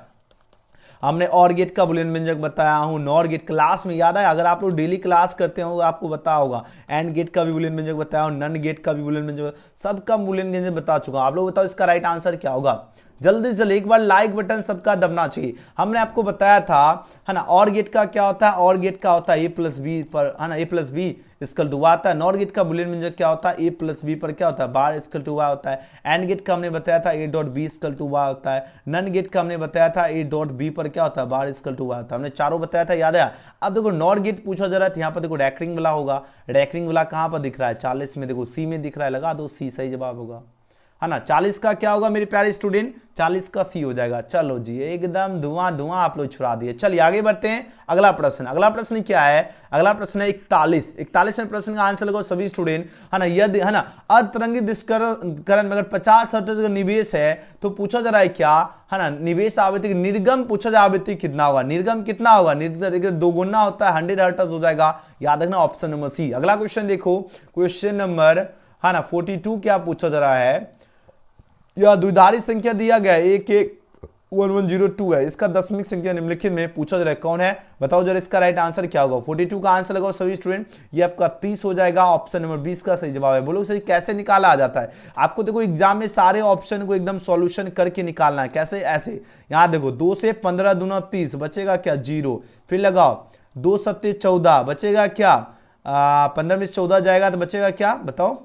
हमने और गेट का बुलियन व्यंजक बताया हूं, नॉर गेट क्लास में, याद है, अगर आप लोग डेली क्लास करते हो आपको बता होगा, एंड गेट का भी बुलियन व्यंजक बताया हूं, नन गेट का भी बुलियन व्यंजक, सबका बुलियन व्यंजक बता चुका हूं। आप लोग बताओ इसका राइट आंसर क्या होगा, जल्दी से जल्दी एक बार लाइक बटन सबका दबना चाहिए। हमने आपको बताया था है ना, और गेट का क्या होता है, और गेट का होता है a+b पर है ना, a+b इक्वल टू आता है। नॉर गेट का बुलियन व्यंजक क्या होता है, a+b पर क्या होता है, बार इक्वल टू y होता है। एंड गेट का हमने बताया था a.b इक्वल टू y होता है। नन गेट का हमने बताया था a.b पर क्या होता है, बार इक्वल टू y होता है। हमने चारों बताया था, याद है। अब देखो नॉर गेट पूछा जा रहा है, यहाँ पर देखो रैकरिंग वाला होगा, रैकरिंग वाला कहाँ पर दिख रहा है, 40 में, देखो सी में दिख रहा है, लगा दो सी सही जवाब होगा, है ना। 40 का क्या होगा मेरे प्यारे स्टूडेंट, 40 का सी हो जाएगा। चलो जी एकदम धुआं धुआं आप लोग छुड़ा दिए। चलिए आगे बढ़ते हैं। अगला प्रश्न क्या है, अगला प्रश्न है 41वें प्रश्न का आंसर लगाओ सभी स्टूडेंट, है ना। यदि है ना अतरंगित डिस्करण में अगर 50 हर्ट्ज का निवेश है तो पूछा जा रहा है क्या, है ना, निवेश आवृत्ति निर्गम पूछा जा आवृत्ति कितना होगा, निर्गम कितना होगा, निर्गम 2 गुना होता है, 100 हर्ट्ज हो जाएगा। याद रखना ऑप्शन नंबर सी। अगला क्वेश्चन देखो, क्वेश्चन नंबर है ना 42 क्या पूछा जा रहा है, यह द्विधारी संख्या दिया गया 111102 है, इसका दशमिक संख्या निम्नलिखित में पूछा जा रहा है कौन है, बताओ जरा इसका राइट आंसर क्या होगा। 42 का आंसर लगाओ सभी स्टूडेंट, ये आपका 30 हो जाएगा। ऑप्शन नंबर 20 का सही जवाब है। बोलो सही कैसे निकाला आ जाता है, आपको देखो एग्जाम में सारे ऑप्शन को एकदम सॉल्यूशन करके निकालना है। कैसे, ऐसे, यहां देखो 2 से 15 दूना 30 बचेगा क्या 0, फिर लगाओ 2 सत्ते 14 बचेगा क्या, 15 में 14 जाएगा तो बचेगा क्या, बताओ,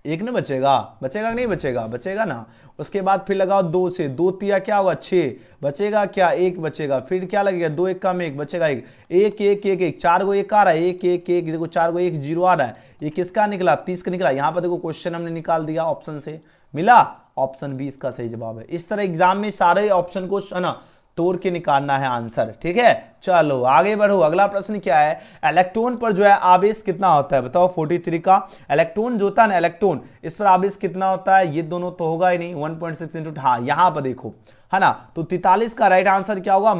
एक ना बचेगा, बचेगा नहीं बचेगा, बचेगा ना। उसके बाद फिर लगाओ 2 से 2 तिया क्या होगा 6 बचेगा क्या, 1 बचेगा, फिर क्या लगेगा 2 1 का में 1 बचेगा, 1 1 1 1 1 4 गो 1 आ रहा है, 1 1 1 देखो 4 गो 1 0 आ रहा है, ये किसका निकला 30 का निकला। यहाँ पर देखो क्वेश्चन हमने निकाल दिया, ऑप्शन से मिला, ऑप्शन 20 का सही जवाब है। इस तरह एग्जाम में सारे ऑप्शन को है ना तोड़ के निकालना है आंसर, ठीक है। चलो आगे बढ़ो। अगला प्रश्न क्या है, इलेक्ट्रॉन पर जो है आवेश कितना होता है, बताओ। 43 का इलेक्ट्रॉन जो होता है ना, इलेक्ट्रॉन इस पर आवेश कितना होता है, ये दोनों तो होगा ही नहीं, 1.6 इंटू, हाँ यहाँ पर देखो है ना, तो 43 का राइट आंसर क्या होगा,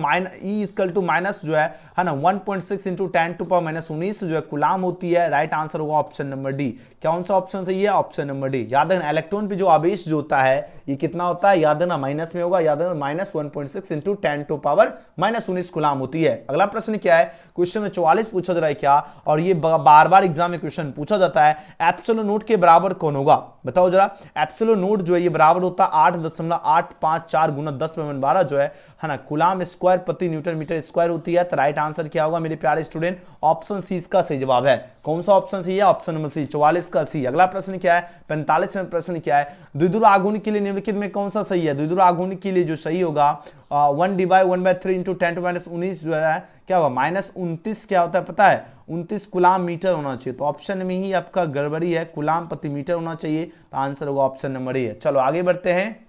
ई इक्वल टू माइनस जो है ना 1.6 इंटू 10⁻⁻19 जो है कुलाम होती है। राइट आंसर होगा ऑप्शन नंबर डी। कौन सा ऑप्शन सही है, ऑप्शन नंबर डी। याद रखना इलेक्ट्रॉन पे जो आवेश जो होता है ये कितना होता है, याद रखना माइनस में होगा, याद रखना -1.6 इंटू 10⁻⁻19 कुलाम होती है। अगला प्रश्न क्या है, क्वेश्चन में 44 पूछा जा रहा है क्या, और ये बार बार एग्जाम में क्वेश्चन पूछा जाता है, एप्सिलॉन नोट के बराबर कौन होगा, बताओ जरा। एप्सिलॉन नोट जो है ये बराबर होता है 8.854 गुना 10⁻12 जो है ना कुलाम स्क्वायर प्रति न्यूटन मीटर स्क्वायर होती है। तो राइट आंसर क्या होगा मेरे प्यारे स्टूडेंट, ऑप्शन सी इसका सही जवाब है। कौन सा ऑप्शन सही है, ऑप्शन नंबर सी, 44 का सी। अगला प्रश्न क्या है, 45वें प्रश्न क्या है, द्विध्रुव आघूर्णक के लिए निम्नलिखित में कौन सा सही है। द्विध्रुव आघूर्णक के लिए जो सही होगा 1/1/3 इंटू 10⁻19 जो है क्या होगा, -29 क्या होता है पता है, 29 कुलाम मीटर होना चाहिए। तो ऑप्शन में ही आपका गड़बड़ी है, कुलाम प्रति मीटर होना चाहिए। तो आंसर होगा ऑप्शन नंबर ए। चलो आगे बढ़ते हैं।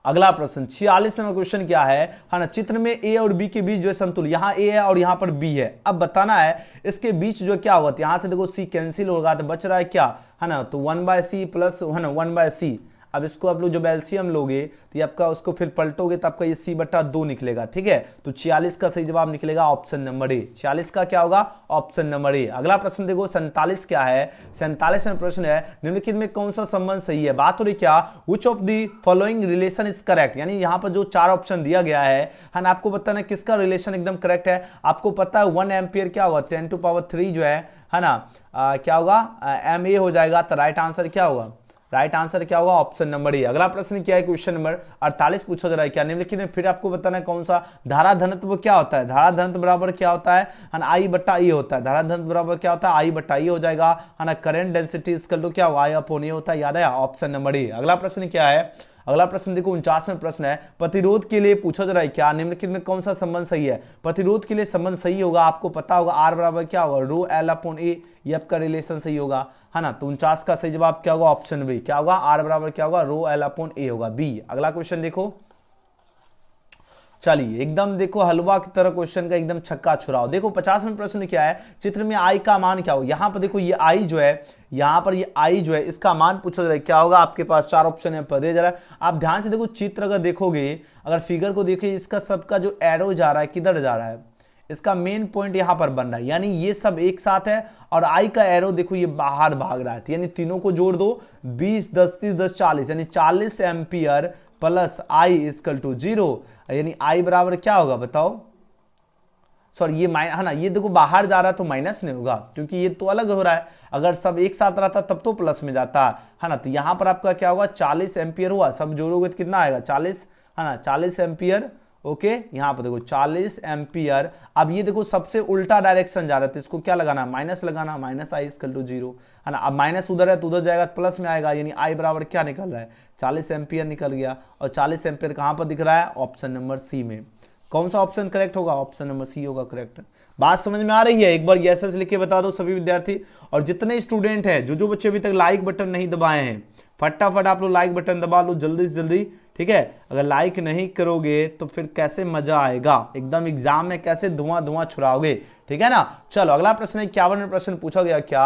अगला प्रश्न 46 नंबर क्वेश्चन क्या है ना, चित्र में ए और बी के बीच जो है समतुल्य, यहाँ ए है और यहाँ पर बी है। अब बताना है इसके बीच जो क्या होगा, तो यहाँ से देखो सी कैंसिल होगा तो बच रहा है क्या, है ना, तो 1/c प्लस है ना 1/c। अब इसको आप लोग जब एलसीएम लोगे तो ये आपका उसको फिर पलटोगे तो आपका ये c/2 निकलेगा, ठीक है। तो 46 का सही जवाब निकलेगा ऑप्शन नंबर ए। 46 का क्या होगा, ऑप्शन नंबर ए। अगला प्रश्न देखो 47 क्या है, 47 में प्रश्न है निम्नलिखित में कौन सा संबंध सही है। बात हो रही क्या, which of the following relation is correct, यानी यहाँ पर जो 4 ऑप्शन दिया गया है ना, आपको बताना किसका रिलेशन एकदम करेक्ट है। आपको पता है 1 एम्पियर क्या होगा, 10⁻³ जो है ना, क्या होगा ma हो जाएगा। तो राइट आंसर क्या होगा, राइट आंसर क्या होगा, ऑप्शन नंबर ए। अगला प्रश्न क्या है, क्वेश्चन नंबर 48 पूछा जा रहा है क्या, निम्नलिखित में फिर आपको बताना है कौन सा धारा घनत्व क्या होता है। धारा घनत्व बराबर क्या होता है ना, I/E होता है। धारा घनत्व बराबर क्या होता है, I/E हो जाएगा, है ना। करंट डेंसिटी इक्वल टू क्या होगा, I/A होता है, याद है, ऑप्शन नंबर ए। अगला प्रश्न क्या है, अगला प्रश्न देखो 49वां प्रश्न है, प्रतिरोध के लिए पूछा जा रहा है क्या, निम्नलिखित में कौन सा संबंध सही है। प्रतिरोध के लिए संबंध सही होगा, आपको पता होगा R बराबर क्या होगा, ρL/A, ये आपका रिलेशन सही होगा, है ना। तो 49 का सही जवाब क्या होगा, ऑप्शन बी, क्या होगा, R बराबर क्या होगा, ρL/A होगा, बी। अगला क्वेश्चन देखो, चलिए एकदम देखो हलवा की तरह क्वेश्चन का एकदम छक्का छुड़ाओ। देखो 50वां प्रश्न क्या है, चित्र में आई का मान क्या हो। यहाँ पर देखो ये आई जो है, यहाँ पर ये आई जो है इसका मान पूछा जा रहा है क्या होगा। आपके पास 4 ऑप्शन है, दे जा रहा है। आप ध्यान से देखो चित्र अगर देखोगे, अगर फिगर को देखिए, इसका सबका जो एरो जा रहा है किधर जा रहा है, इसका मेन पॉइंट यहाँ पर बन रहा है, यानी ये सब एक साथ है। और आई का एरो देखो ये बाहर भाग रहा है, यानी तीनों को जोड़ दो, 20 10 30 10 40, यानी 40 ampere plus I equal to 0, यानी आई बराबर क्या होगा बताओ, सॉरी ये माइनस, है ना, ये देखो बाहर जा रहा है तो माइनस नहीं होगा, क्योंकि ये तो अलग हो रहा है। अगर सब एक साथ रहता तब तो प्लस में जाता, है ना। तो यहाँ पर आपका क्या होगा, 40 एम्पियर हुआ, सब जोड़ोगे तो कितना आएगा 40, है ना, 40 एम्पियर। ओके, यहाँ पर देखो 40 एम्पियर। अब ये देखो सबसे उल्टा डायरेक्शन जा रहा है, तो इसको क्या लगाना, माइनस लगाना, -I इक्वल टू 0, है ना। अब माइनस उधर है तो उधर जाएगा तो प्लस में आएगा, यानी आई बराबर क्या निकल रहा है, 40 एम्पियर निकल गया। और 40 एम्पियर कहाँ पर दिख रहा है, ऑप्शन नंबर सी में। कौन सा ऑप्शन करेक्ट होगा, ऑप्शन नंबर सी होगा करेक्ट। बात समझ में आ रही है, एक बार यस लिख के बता दो सभी विद्यार्थी। और जितने स्टूडेंट हैं, जो बच्चे अभी तक लाइक बटन नहीं दबाए हैं, फटाफट आप लोग लाइक बटन दबा लो जल्दी से जल्दी, ठीक है। अगर लाइक नहीं करोगे तो फिर कैसे मजा आएगा, एकदम एग्जाम में कैसे धुआं छुड़ाओगे, ठीक है ना। चलो अगला प्रश्न है, 51वां प्रश्न पूछा गया क्या,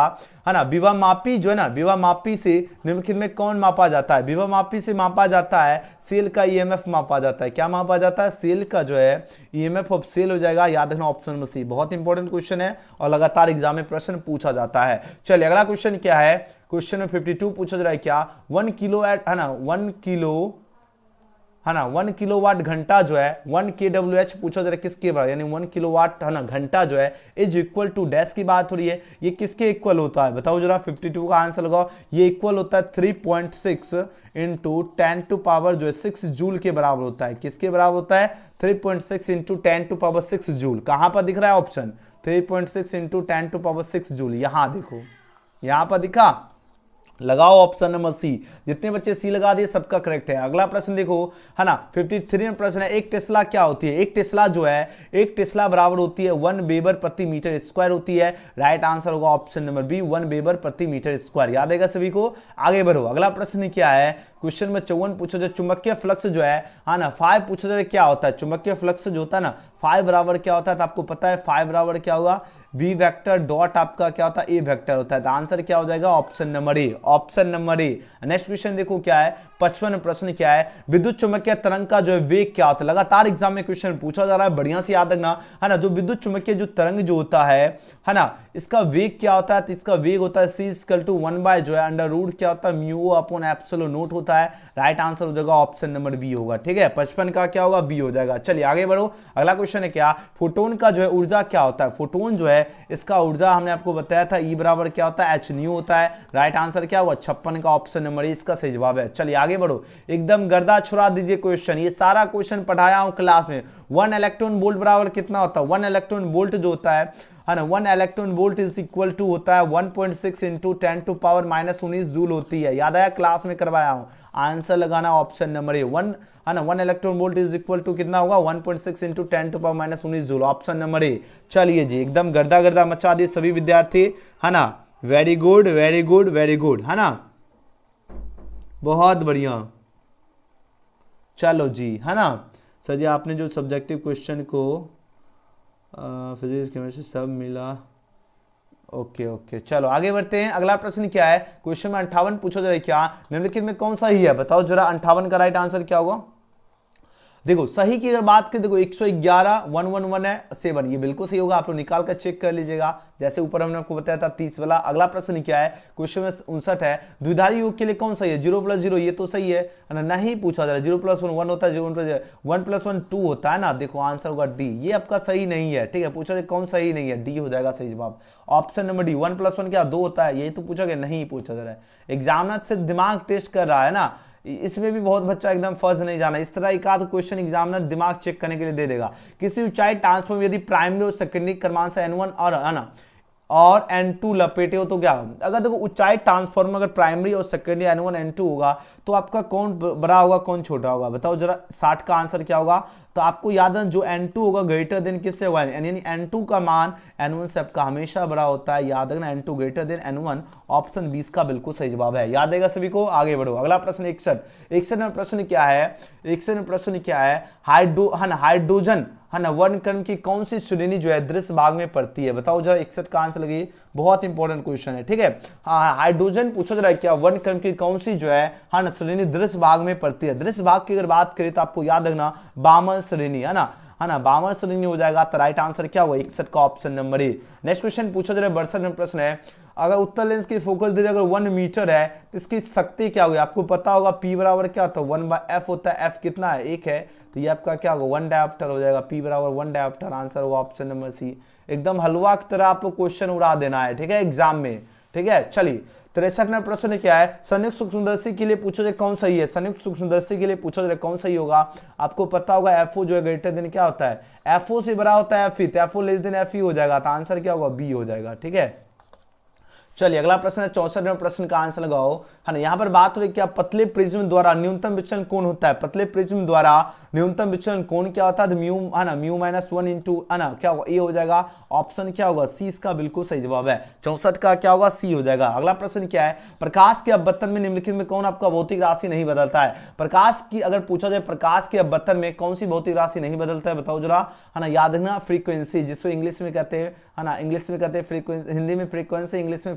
है ना, विभव मापी जो है ना, विभव मापी से निम्नलिखित में कौन मापा जाता है। विभव मापी से मापा जाता है सेल का ईएमएफ मापा जाता है। क्या मापा जाता है, सेल का जो है ईएमएफ ऑफ सेल हो जाएगा, याद रखना ऑप्शन नंबर सी। बहुत इंपॉर्टेंट क्वेश्चन है और लगातार एग्जाम में प्रश्न पूछा जाता है। चलिए अगला क्वेश्चन क्या है, क्वेश्चन नंबर 52 पूछा जा रहा है क्या, 1 किलो है ना, 1 किलो, है ना, 1 किलोवाट घंटा जो है 1 kWh पूछा जा रहा है किसके बराबर, यानी 1 किलोवाट, है ना, घंटा जो है इज इक्वल टू डैश की बात हो रही है। ये किसके इक्वल होता है बताओ जरा, 52 का आंसर लगाओ। ये इक्वल होता है 3.6 इंटू 10⁻⁶ जो है 6 जूल के बराबर होता है। किसके बराबर होता है, 3.6 इंटू 10⁻⁶ जूल। कहां पर दिख रहा है ऑप्शन, 3.6 इंटू 10⁻�6 जूल। यहां देखो, यहां पर दिखा, लगाओ ऑप्शन नंबर सी। जितने बच्चे सी लगा दिए सबका करेक्ट है। अगला प्रश्न देखो, है ना, 53 में प्रश्न है, एक टेस्ला क्या होती है। एक टेस्ला जो है, एक टेस्ला बराबर होती है 1 वेबर प्रति मीटर स्क्वायर होती है। राइट आंसर होगा ऑप्शन नंबर बी, 1 वेबर प्रति मीटर स्क्वायर। याद आएगा सभी को, आगे बढ़ो। अगला प्रश्न क्या है, क्वेश्चन में 54 पूछा जाए, चुंबकीय फ्लक्स जो है ना 5 पूछा जाए क्या होता है। चुंबकीय फ्लक्स जो होता है ना 5 बराबर क्या होता है, तो आपको पता है 5 बराबर क्या होगा, बी वेक्टर डॉट आपका क्या होता है, ए वेक्टर होता है। तो आंसर क्या हो जाएगा, ऑप्शन नंबर ए, ऑप्शन नंबर ए। नेक्स्ट क्वेश्चन देखो क्या है, 55 प्रश्न क्या है, विद्युत चुंबकीय तरंग का जो है वेग क्या होता है। लगातार एग्जाम में क्वेश्चन पूछा जा रहा है, बढ़िया से याद रखना, है ना। जो विद्युत चुंबकीय जो तरंग जो होता है ना, इसका वेग क्या होता है, तो इसका वेग होता है c इक्वल टू 1 बाय जो है अंडर रूट क्या होता है, म्यू अपॉन एप्सिलॉन नॉट होता है। राइट आंसर हो जाएगा ऑप्शन नंबर बी होगा, ठीक है। 55 का क्या होगा, बी हो जाएगा। चलिए आगे बढ़ो। अगला क्वेश्चन है क्या, फोटोन का जो है ऊर्जा क्या होता है। फोटोन जो है इसका ऊर्जा हमने आपको बताया था, ई बराबर क्या होता है, एच न्यू होता है। राइट आंसर क्या हुआ, 56 का ऑप्शन नंबर ए इसका सही जवाब है। चलिए आगे बढ़ो, एकदम गर्दा छुड़ा दीजिए क्वेश्चन। ये सारा क्वेश्चन पढ़ाया हूं क्लास में। 1 इलेक्ट्रॉन वोल्ट बराबर कितना होता है, 1 इलेक्ट्रॉन वोल्ट जो होता है ना, 1 electron volt is equal to होता है 1.6 इंटू 10⁻⁻19 जूल होती है। याद आया, क्लास में करवाया हूं। आंसर लगाना ऑप्शन नंबर ए, 1, है ना, 1 electron volt is equal to कितना होगा, 1.6 into 10⁻⁻19 joule, option number A. चलिए जी, एकदम गर्दा गर्दा मचा दिए सभी विद्यार्थी, है ना। Very good very good very good, है ना, बहुत बढ़िया। चलो जी, है ना सर जी, आपने जो सब्जेक्टिव क्वेश्चन को फिजिक्स केमिस्ट्री सब मिला। ओके ओके, चलो आगे बढ़ते हैं। अगला प्रश्न क्या है, क्वेश्चन में 58 पूछा जाए क्या निम्नलिखित में कौन सा ही है, बताओ जरा 58 का राइट आंसर क्या होगा। देखो सही की अगर बात करें, देखो 111 111 है 7, ये बिल्कुल सही होगा, आप लोग निकाल कर चेक कर लीजिएगा, जैसे ऊपर हमने आपको बताया था 30 वाला। अगला प्रश्न क्या है, क्वेश्चन में 59 है, द्विधारी योग के लिए कौन सही है, 0 + 0, ये तो सही है ना, नहीं पूछा जा रहा है। 0 + 1 1 होता है, 0 + 1 + 1 2 होता है ना, देखो आंसर होगा डी, ये आपका सही नहीं है, ठीक है, पूछा जाए कौन सही नहीं है, डी हो जाएगा सही जवाब। ऑप्शन नंबर डी, 1 + 1 क्या 2 होता है, ये तो पूछा गया, नहीं पूछा जा रहा है। एग्जामिनर सिर्फ दिमाग टेस्ट कर रहा है ना, इसमें भी बहुत बच्चा एकदम फर्ज नहीं जाना, इस तरह एक आध क्वेश्चन एग्जामिनर दिमाग चेक करने के लिए दे देगा। किसी ऊंचाई ट्रांसफॉर्म यदि प्राइमरी और सेकेंडरी क्रमांक से n1 और है ना और n2 लपेटे हो तो क्या होगा, अगर देखो ऊंचाई ट्रांसफॉर्म अगर प्राइमरी और सेकेंडरी n1 n2 होगा तो आपका कौन बड़ा होगा कौन छोटा होगा, बताओ जरा 60 का आंसर क्या होगा। तो आपको याद है जो n2 होगा ग्रेटर देन किससे होगा, यानी n2 का मान n1 से आपका हमेशा बड़ा होता है, याद रखना n2 greater than n1, option 20 का बिल्कुल सही जवाब है, याद रहेगा सभी को। आगे बढ़ो, अगला प्रश्न 61 में प्रश्न क्या है, 61 में प्रश्न क्या है, हाइड्रोजन है ना वर्ण क्रम की कौन सी श्रेणी जो है दृश्य भाग में पड़ती है, बताओ जरा 61 का आंसर लगी, बहुत इंपॉर्टेंट क्वेश्चन है, ठीक है। हाँ, हाइड्रोजन पूछा जा रहा है क्या वर्ण क्रम की कौन सी जो है ना श्रेणी दृश्य भाग में पड़ती है। दृश्य भाग की अगर बात करें तो आपको याद रखना बामन श्रेणी है ना बामन श्रेणी हो जाएगा, तो राइट आंसर क्या होगा 61 का ऑप्शन नंबर ए। नेक्स्ट क्वेश्चन पूछा जा रहा है 62 प्रश्न है, अगर उत्तर लेंस की फोकस दूरी अगर 1 मीटर है तो इसकी शक्ति क्या होगी, आपको पता होगा P बराबर क्या होता है 1/f होता है, f कितना है 1 है, तो ये आपका क्या होगा 1 डायोप्टर हो जाएगा, P बराबर 1 डायोप्टर, आंसर होगा ऑप्शन नंबर सी। एकदम हलवा की तरह आप लोग क्वेश्चन उड़ा देना है, ठीक है, एग्जाम में, ठीक है। चलिए 63 में प्रश्न क्या है, संयुक्त सूक्ष्मदर्शी के लिए पूछा जाए कौन सही है, संयुक्त सूक्ष्मदर्शी के लिए पूछा जाए कौन सही होगा, आपको पता होगा FO जो है ग्रेटर देन क्या होता है, FO से बड़ा होता है FE, तो FO लेस देन FE हो जाएगा, तो आंसर क्या होगा बी हो जाएगा, ठीक है। चलिए अगला प्रश्न है 64वें प्रश्न का आंसर लगाओ, है ना। यहाँ पर बात हो रही क्या पतले प्रिज्म द्वारा न्यूनतम विचलन कोण होता है, पतले प्रिज्म द्वारा न्यूनतम विचलन कोण क्या होता है, म्यू है ना μ-1 इंटू है ना क्या होगा ए हो जाएगा, ऑप्शन क्या होगा सी, इसका बिल्कुल सही जवाब है। 64 का क्या होगा सी हो जाएगा। अगला प्रश्न क्या है, प्रकाश के अपवर्तन में निम्नलिखित में कौन आपका भौतिक राशि नहीं बदलता है, प्रकाश की अगर पूछा जाए प्रकाश के अपवर्तन में कौन सी भौतिक राशि नहीं बदलता है, बताओ जरा, है ना। याद रखना फ्रीक्वेंसी, जिसको इंग्लिश में कहते हैं है ना, इंग्लिश में कहते हैं फ्रीक्वेंसी, हिंदी में फ्रीक्वेंसी, इंग्लिश में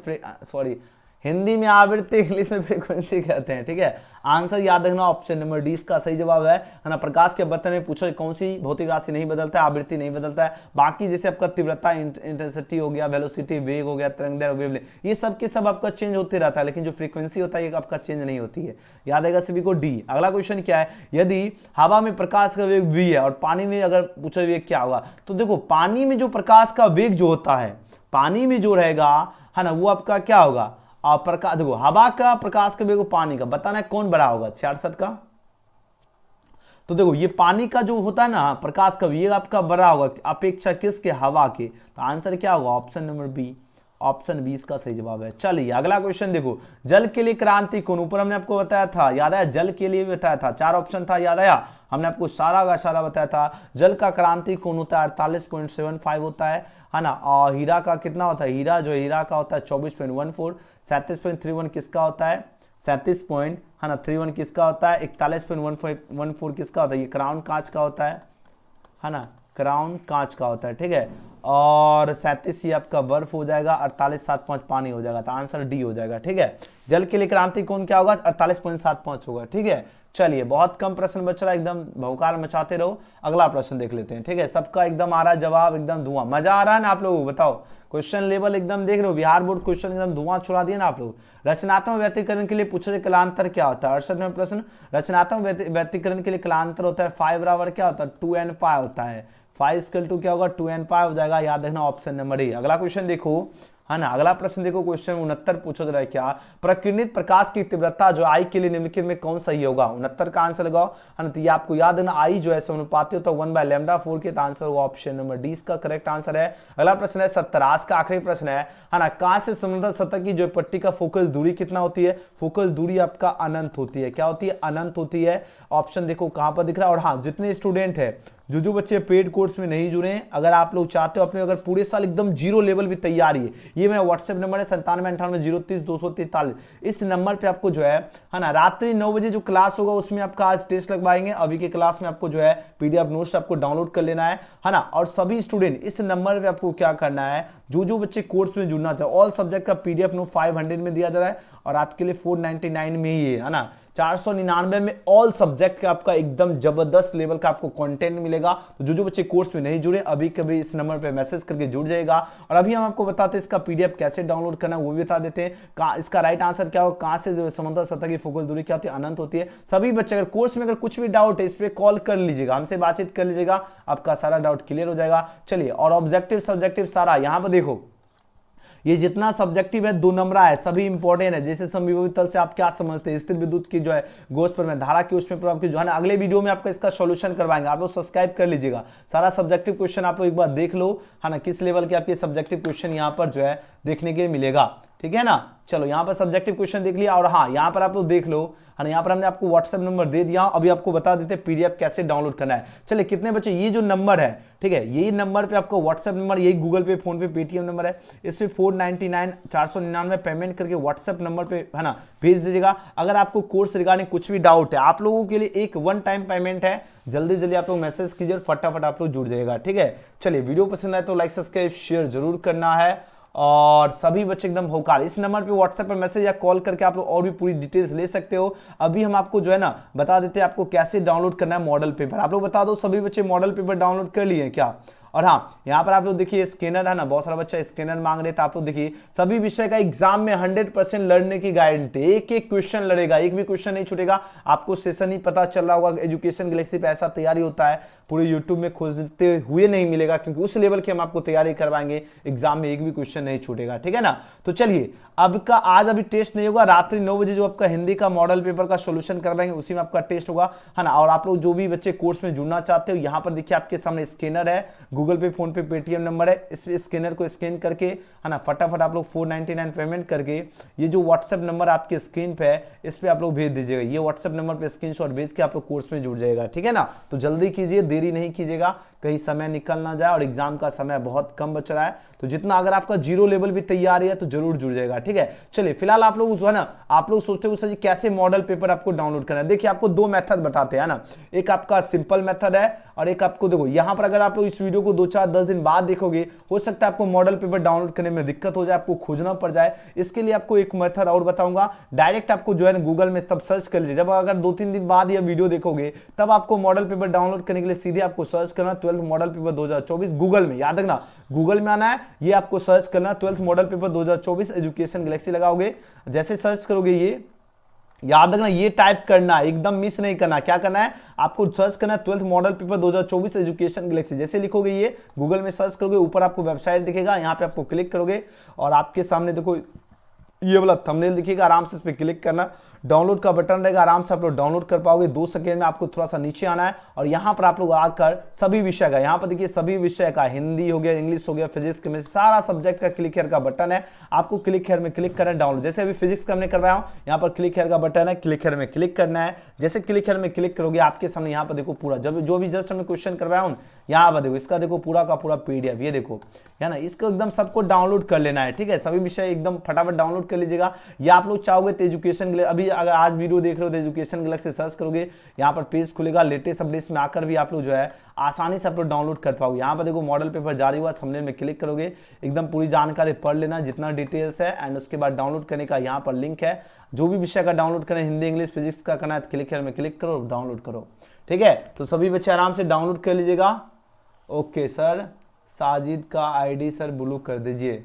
हिंदी में आवृत्ति, इंग्लिश में फ्रीक्वेंसी कहते हैं, ठीक है। आंसर याद रखना ऑप्शन नंबर डी इसका सही जवाब है ना। प्रकाश के अपवर्तन में पूछो कौन सी भौतिक राशि नहीं बदलता है, आवृत्ति नहीं बदलता है, बाकी जैसे आपका तीव्रता इंटेंसिटी हो गया, वेलोसिटी वेग हो गया, तरंगदैर्घ्य वेवलेंथ, ये सब के सब आपका चेंज होते रहता है, लेकिन जो फ्रीक्वेंसी होता है ये आपका चेंज नहीं होती है, याद आएगा सभी को डी। अगला क्वेश्चन क्या है, यदि हवा में प्रकाश का वेग v है और पानी में अगर पूछो वेग क्या होगा, तो देखो पानी में जो प्रकाश का वेग जो होता है, पानी में जो रहेगा है ना वो आपका क्या होगा, और प्रकाश देखो हवा का प्रकाश का वेग पानी का बताना है कौन बड़ा होगा 66 का, तो देखो ये पानी का जो होता है ना प्रकाश का वेग आपका बड़ा होगा अपेक्षा किसके, हवा के, तो आंसर क्या होगा ऑप्शन नंबर बी, ऑप्शन 20 का सही जवाब है। चलिए अगला क्वेश्चन देखो, जल के लिए क्रांति कोण, ऊपर हमने आपको बताया था, याद आया, जल के लिए भी बताया था, 4 ऑप्शन था, याद आया, हमने आपको सारा का सारा बताया था। जल का क्रांति कोण होता है 48.75 होता है ना, और हीरा का कितना होता है, हीरा जो हीरा का होता है 24.14, 37.31 किसका होता है, 37.31 किसका होता है, 41.14 किसका होता है, ये क्राउन कांच का होता है ना, क्राउन कांच का होता है, ठीक है, और 37 ये आपका बर्फ हो जाएगा, 48.75 पानी हो जाएगा, तो आंसर डी हो जाएगा, ठीक है। जल के लिए क्रांति कोण क्या होगा 48.75 होगा, ठीक है। चलिए बहुत कम प्रश्न बच रहा है, एकदम भौकाल मचाते रहो। अगला प्रश्न देख लेते हैं, ठीक है, सबका एकदम आ रहा है जवाब, एकदम धुआं, मजा आ रहा है ना आप लोगों को, बताओ क्वेश्चन लेवल एकदम देख रहे हो, बिहार बोर्ड क्वेश्चन एकदम धुआं छुड़ा दिया ना आप लोग। रचनात्मक व्यक्तिकरण के लिए पूछा जाए कलांतर क्या होता है, 68वें प्रश्न, रचनात्मक व्यक्तिकरण के लिए कलांतर होता है 5 बराबर क्या होता है 2n5 होता है, 5 = क्या होगा 2n5 हो जाएगा, याद रखना ऑप्शन नंबर ए। अगला क्वेश्चन देखो, है ना, अगला प्रश्न देखो, क्वेश्चन 69 पूछा जा रहा है क्या, प्रकीर्णित प्रकाश की तीव्रता जो आई के लिए निम्नलिखित में कौन सही होगा, 69 का आंसर लगाओ, है ना। तो ये आपको याद है ना, आई जो है समानुपाती होता है 1/λ4 के, तो आंसर होगा ऑप्शन नंबर डी इसका करेक्ट आंसर है। अगला प्रश्न है 70, आज का आखिरी प्रश्न है ना, कांच से समतल सतह की जो पट्टी का फोकस दूरी कितना होती है, फोकस दूरी आपका अनंत होती है, क्या होती है, अनंत होती है। ऑप्शन देखो कहां पर दिख रहा है, और हाँ जितने स्टूडेंट है जो बच्चे पेड कोर्स में नहीं जुड़े हैं, अगर आप लोग चाहते हो अपने अगर पूरे साल एकदम जीरो लेवल भी तैयारी है, ये मेरा व्हाट्सएप नंबर है 9798030243। इस नंबर पे आपको जो है ना रात्रि 9 बजे जो क्लास होगा उसमें आपका आज टेस्ट लगवाएंगे। अभी के क्लास में आपको जो है पीडीएफ नोट्स आपको डाउनलोड कर लेना है ना। और सभी स्टूडेंट इस नंबर पे आपको क्या करना है, जो बच्चे कोर्स में जुड़ना चाहे ऑल सब्जेक्ट का पीडीएफ नोट 500 में दिया जा रहा है और आपके लिए 499 में ही है ना। 499 में ऑल सब्जेक्ट का आपका एकदम जबरदस्त लेवल का आपको कंटेंट मिलेगा। तो जो बच्चे कोर्स में नहीं जुड़े अभी कभी इस नंबर पे मैसेज करके जुड़ जाएगा। और अभी हम आपको बताते हैं इसका पीडीएफ कैसे डाउनलोड करना है वो भी बता देते हैं। इसका राइट आंसर क्या हो, कहां से जो समंदर सतह की फोकस दूरी क्या होती है, अनंत होती है। सभी बच्चे अगर कोर्स में अगर कुछ भी डाउट है इस पर कॉल कर लीजिएगा, हमसे बातचीत कर लीजिएगा, आपका सारा डाउट क्लियर हो जाएगा। चलिए, और ऑब्जेक्टिव सब्जेक्टिव सारा यहाँ पर देखो, ये जितना सब्जेक्टिव है 2 नंबर है, सभी इंपॉर्टेंट है। जैसे समविभव तल से आप क्या समझते हैं, स्थिर विद्युत की जो है गोस पर में धारा की उसमें प्रभाव की जो है ना, अगले वीडियो में आपका इसका सॉल्यूशन करवाएंगे। आप लोग सब्सक्राइब कर लीजिएगा, सारा सब्जेक्टिव क्वेश्चन आप लोग एक बार देख लो है ना, किस लेवल के आपके सब्जेक्टिव क्वेश्चन यहाँ पर जो है देखने के लिए मिलेगा। ठीक है ना। चलो यहाँ पर सब्जेक्टिव क्वेश्चन देख लिया। और हाँ, यहाँ पर आप लोग देख लो है ना, यहाँ पर हमने आपको व्हाट्सएप नंबर दे दिया। अभी आपको बता देते हैं पीडीएफ कैसे डाउनलोड करना है। चलिए, कितने बच्चे, ये जो नंबर है ठीक है, यही नंबर पे आपको व्हाट्सएप नंबर, यही गूगल पे, फोन पे, पेटीएम नंबर है, इस पे 499 499 पेमेंट करके व्हाट्सएप नंबर पे है ना भेज दीजिएगा। अगर आपको कोर्स रिगार्डिंग कुछ भी डाउट है, आप लोगों के लिए एक वन टाइम पेमेंट है, जल्दी जल्दी आप लोग मैसेज कीजिए और फटाफट आप लोग जुड़ जाएगा। ठीक है। चलिए, वीडियो पसंद आए तो लाइक सब्सक्राइब शेयर जरूर करना है। और सभी बच्चे एकदम होकार इस नंबर पे व्हाट्सएप पर मैसेज या कॉल करके आप लोग और भी पूरी डिटेल्स ले सकते हो। अभी हम आपको जो है ना बता देते हैं आपको कैसे डाउनलोड करना है मॉडल पेपर। आप लोग बता दो, सभी बच्चे मॉडल पेपर डाउनलोड कर लिए क्या? और हाँ, यहाँ पर आप लोग देखिए स्कैनर है ना, बहुत सारा बच्चा स्कैनर मांग रहे थे। आप लोग देखिए सभी विषय का एग्जाम में 100% लड़ने की गारंटी, एक एक क्वेश्चन लड़ेगा, एक भी क्वेश्चन नहीं छूटेगा। आपको सेशन ही पता चल रहा होगा, एजुकेशन गैलेक्सी पे ऐसा तैयारी होता है, पूरे यूट्यूब में खोजते हुए नहीं मिलेगा, क्योंकि उस लेवल की हम आपको तैयारी करवाएंगे, एग्जाम में एक भी क्वेश्चन नहीं छूटेगा। ठीक है ना। तो चलिए, अब का आज अभी टेस्ट नहीं होगा, रात्रि 9 बजे जो आपका हिंदी का मॉडल पेपर का सॉल्यूशन करवाएंगे उसी में आपका टेस्ट होगा है ना। और आप लोग जो भी बच्चे कोर्स में जुड़ना चाहते हो, यहाँ पर देखिए आपके सामने स्कैनर है, गूगल पे, फोन पे, पेटीएम नंबर है। इस स्कैनर को स्कैन करके है ना फटाफट आप लोग 499 पेमेंट करके ये जो व्हाट्सएप नंबर आपके स्क्रीन पे है इस पे आप लोग भेज दीजिएगा। ये व्हाट्सएप नंबर पे स्क्रीनशॉट भेज के आप लोग कोर्स में जुड़ जाएगा। ठीक है ना। तो जल्दी कीजिए, देरी नहीं कीजिएगा, कहीं समय निकल ना जाए, और एग्जाम का समय बहुत कम बच रहा है। तो जितना अगर आपका जीरो लेवल भी तैयारी है तो जरूर जुड़ जाएगा। ठीक है। चलिए, फिलहाल आप लोग जो है ना, आप लोग सोचते हो सर जी कैसे मॉडल पेपर आपको डाउनलोड करना है। देखिए, आपको 2 मेथड बताते हैं ना, एक आपका सिंपल मेथड है और एक आपको देखो यहाँ पर अगर आप लोग इस वीडियो को 2 4 10 दिन बाद देखोगे, हो सकता है आपको मॉडल पेपर डाउनलोड करने में दिक्कत हो जाए, आपको खोजना पड़ जाए। इसके लिए आपको एक मेथड और बताऊंगा, डायरेक्ट आपको जो है ना गूगल में तब सर्च कर लीजिए। जब अगर 2-3 दिन बाद यह वीडियो देखोगे तब आपको मॉडल पेपर डाउनलोड करने के लिए सीधे आपको सर्च करना 12th मॉडल पेपर 2024 गूगल में, याद रखना गूगल में आना है, ये आपको सर्च करना 12th model paper 2024 education Galaxy लगाओगे। जैसे सर्च करोगे ये याद रखना, ये टाइप करना, एकदम मिस नहीं करना। क्या करना है, आपको सर्च करना है 12th model paper 2024 education Galaxy. जैसे लिखोगे ये गूगल में सर्च करोगे, ऊपर आपको वेबसाइट दिखेगा, यहाँ पे आपको क्लिक करोगे और आपके सामने देखो ये वाला थंबनेल दिखेगा, आराम से इस पर क्लिक करना, डाउनलोड का बटन रहेगा, आराम से आप लोग डाउनलोड कर पाओगे। 2 सेकंड में आपको थोड़ा सा नीचे आना है और यहाँ पर आप लोग आकर सभी विषय का, यहाँ पर देखिए सभी विषय का, हिंदी हो गया, इंग्लिश हो गया, फिजिक्स, केमिस्ट्री, सारा सब्जेक्ट का क्लिक हेयर का बटन है, आपको क्लिक हेयर में क्लिक करना है, डाउनलोड। जैसे अभी फिजिक्स का हमने करवाया हूँ, यहाँ पर क्लिक हेयर का बटन है, क्लिक हेयर में क्लिक करना है। जैसे क्लिक हेयर में क्लिक करोगे आपके सामने यहाँ पर देखो पूरा जो भी जस्ट हमने क्वेश्चन करवाया हूँ, यहाँ पर देखो इसका देखो पूरा का पूरा पीडीएफ, ये देखो है ना, इसको एकदम सबको डाउनलोड कर लेना है। ठीक है, सभी विषय एकदम फटाफट डाउनलोड कर लीजिएगा। या आप लोग चाहोगे तो एजुकेशन, अभी अगर आज वीडियो देख रहे हो तो एजुकेशन गैलेक्सी सर्च करोगे, यहाँ पर पेज खुलेगा, लेटेस्ट अपडेट्स में आकर भी आप लोग जो है आसानी से आप लोग डाउनलोड कर पाओगे। यहाँ पर देखो मॉडल पेपर जारी हुआ, थंबनेल में क्लिक करोगे, एकदम पूरी जानकारी पढ़ लेना जितना डिटेल्स है, एंड उसके बाद डाउनलोड करने का यहाँ पर लिंक है। जो भी विषय का डाउनलोड करना है, हिंदी, इंग्लिश, फिजिक्स का करना है, क्लिक हेयर में क्लिक करो, डाउनलोड करो। ठीक है, तो सभी बच्चे आराम से डाउनलोड कर लीजिएगा। ओके सर, साजिद का आईडी सर ब्लू कर दीजिए,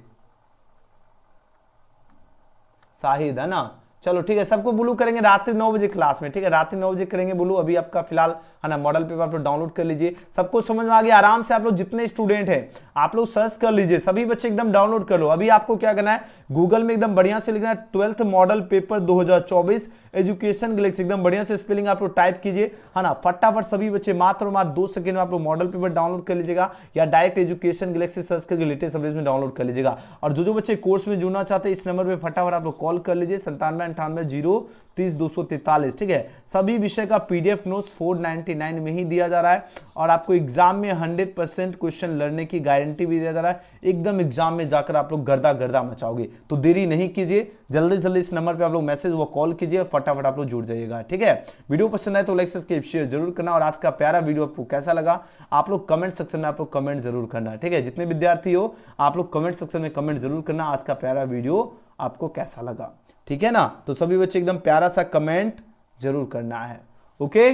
शाहिद है ना। चलो ठीक है, सबको ब्लू करेंगे रात्रि 9 बजे क्लास में। ठीक है, रात्रि 9 बजे करेंगे ब्लू। अभी आपका फिलहाल है ना मॉडल पेपर आप लोग डाउनलोड कर लीजिए। सबको समझ में आ गया? आराम से आप लोग जितने स्टूडेंट हैं आप लोग सर्च कर लीजिए, सभी बच्चे एकदम डाउनलोड कर लो। अभी आपको क्या करना है, गूगल में एकदम बढ़िया से लिखना है 12th model paper 2024 education Galaxy, एकदम बढ़िया से स्पेलिंग आप लोग टाइप कीजिए है ना। फटाफट सभी बच्चे मात्र 2 सेकंड में आप लोग मॉडल पेपर डाउनलोड कर लीजिएगा, या डायरेक्ट एजुकेशन गैलेक्सी सर्च करके लेटेस्ट अपडेट्स में डाउनलोड कर लीजिएगा। और जो बच्चे कोर्स में जुड़ना चाहते हैं इस नंबर पे फटाफट आप लोग कॉल कर लीजिए 97 9798030243, ठीक है। सभी विषय का पीडीएफ नोट्स 499 में ही दिया जा रहा है और आपको एग्जाम में 100% क्वेश्चन लड़ने की गारंटी भी दिया जा रहा है। एकदम एग्जाम में जाकर आप लोग गर्दा गर्दा मचाओगे। तो देरी नहीं कीजिए, जल्दी जल्दी इस नंबर पे आप लोग मैसेज वो कॉल कीजिए, फटाफट आप लोग जुड़ जाइएगा, ठीक है। वीडियो पसंद आए तो लाइक सब्सक्राइब शेयर जरूर करना और आज का प्यारा वीडियो आपको कैसा लगा आप लोग कमेंट सेक्शन में आप लोग कमेंट जरूर करना, ठीक है। जितने विद्यार्थी हो आप लोग कमेंट सेक्शन में कमेंट जरूर करना आज का प्यारा वीडियो आपको कैसा लगा, ठीक है ना। तो सभी बच्चे एकदम प्यारा सा कमेंट जरूर करना है, ओके।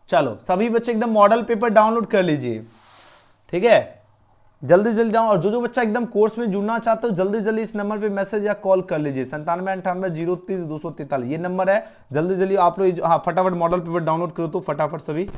चलो सभी बच्चे एकदम मॉडल पेपर डाउनलोड कर लीजिए, ठीक है, जल्दी जल्दी डाउन। और जो बच्चा एकदम कोर्स में जुड़ना चाहते हो जल्दी जल्दी इस नंबर पे मैसेज या कॉल कर लीजिए 9798030243, ये नंबर है। जल्दी जल्दी आप लोग फटाफट मॉडल पेपर डाउनलोड करो तो फटाफट सभी